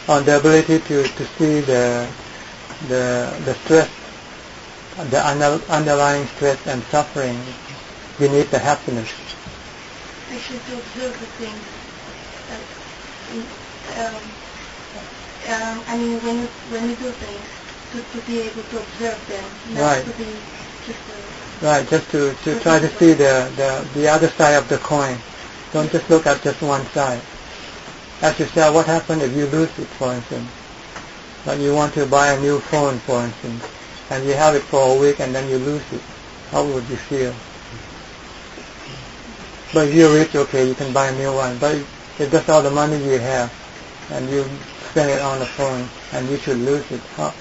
on the ability to see the stress, the underlying stress and suffering beneath the happiness. Actually, to observe the things. I mean, when you do things, to be able to observe them, not right. to be just right, just to try to see the other side of the coin. Don't just look at just one side. Ask yourself, what happens if you lose it, for instance? Like you want to buy a new phone, for instance, and you have it for a week and then you lose it. How would you feel? But if you're rich, okay, you can buy a new one. But if that's all the money you have, and you spend it on the phone, and you should lose it, how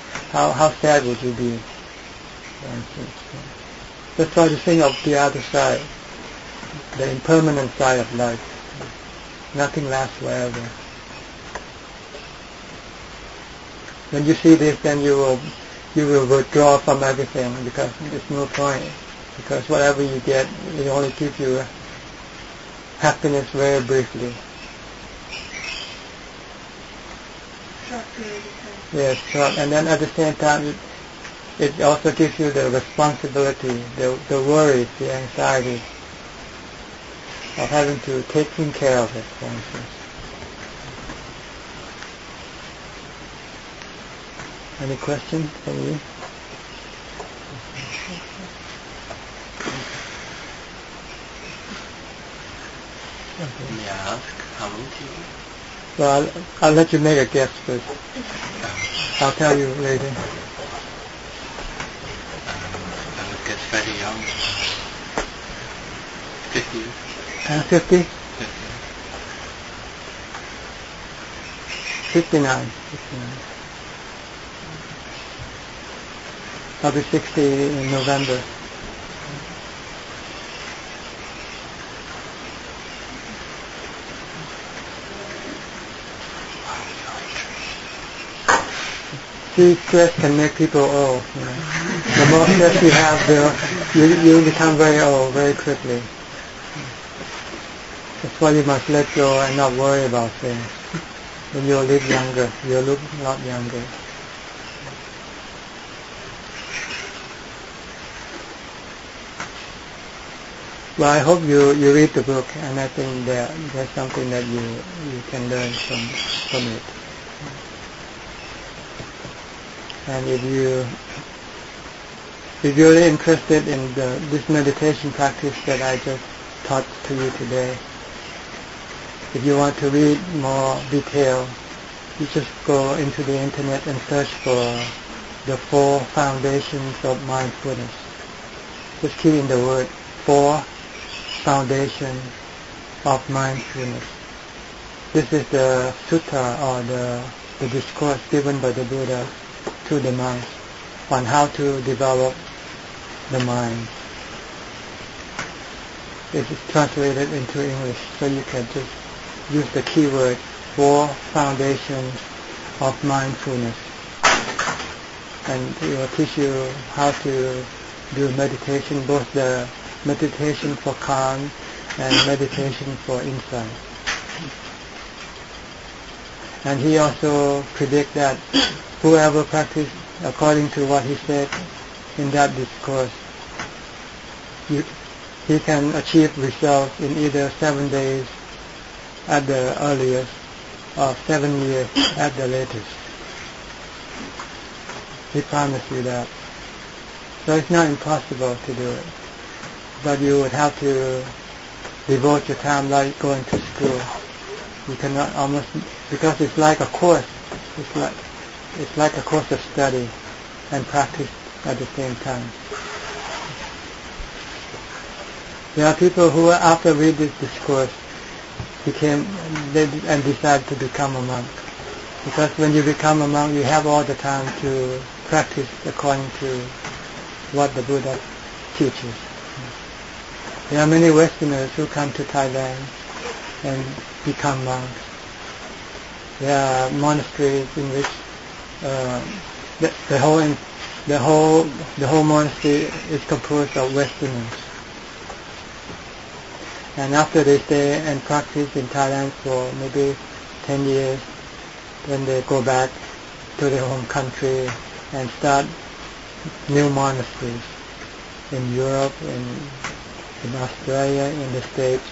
sad would you be? For instance, just try to think of the other side, the impermanent side of life. Nothing lasts forever. When you see this, then you will withdraw from everything, because there's no point. Because whatever you get, it only gives you happiness very briefly. short period of time. Yes, short. And then at the same time, it also gives you the responsibility, the worries, the anxiety of having to taking care of it, for instance. Any questions from you? May I ask how old you are? Well, I'll let you make a guess first. I'll tell you later. I would guess very young. 50. 50? 59. I'll be 60 in November. See, stress can make people old. You know. The more stress you have, you become very old very quickly. That's why you must let go and not worry about things. When you live younger, you look a lot younger. Well, I hope you read the book, and I think there's something that you can learn from it. And if you're interested in this meditation practice that I just taught to you today, if you want to read more detail, you just go into the internet and search for the 4 foundations of mindfulness. Just key in the word 4 foundations of mindfulness. This is the sutta or the discourse given by the Buddha to the monks on how to develop the mind. It is translated into English, so you can just use the keyword 4 foundations of mindfulness, and it will teach you how to do meditation, both the meditation for calm and meditation for insight. And he also predicts that whoever practices according to what he said in that discourse, he can achieve results in either 7 days at the earliest or 7 years at the latest. He promised you that. So it's not impossible to do it, but you would have to devote your time like going to school. You cannot almost, because it's like a course. It's like a course of study and practice at the same time. There are people who, after read this discourse, and decide to become a monk. Because when you become a monk, you have all the time to practice according to what the Buddha teaches. There are many Westerners who come to Thailand and become monks. There are monasteries in which the whole monastery is composed of Westerners. And after they stay and practice in Thailand for maybe 10 years, then they go back to their home country and start new monasteries in Europe, in Australia, in the States,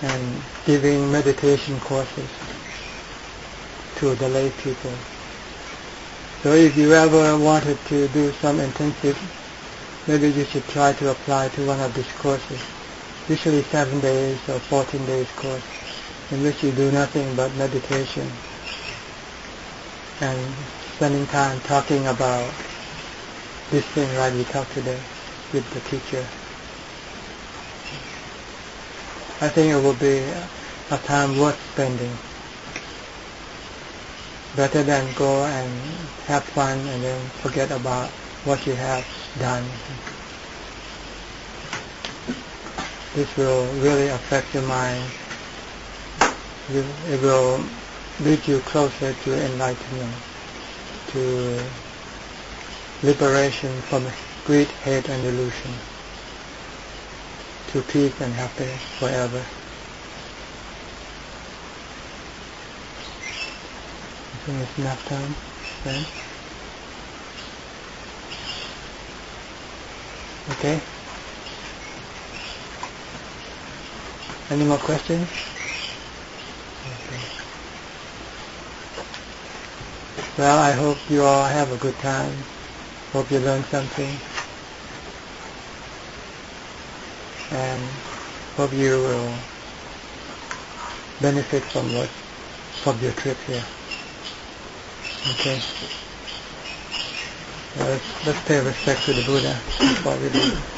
and giving meditation courses to the lay people. So if you ever wanted to do some intensive, maybe you should try to apply to one of these courses. Usually 7 days or 14 days course, in which you do nothing but meditation and spending time talking about this thing like we talked today with the teacher. I think it will be a time worth spending, better than go and have fun and then forget about what you have done. This will really affect your mind. It will lead you closer to enlightenment, to liberation from greed, hate and delusion, to peace and happiness forever. I think it's enough time, then. Okay? Any more questions? Okay. Well, I hope you all have a good time. Hope you learned something. And hope you will benefit from your trip here. Okay? Let's pay respect to the Buddha before we leave.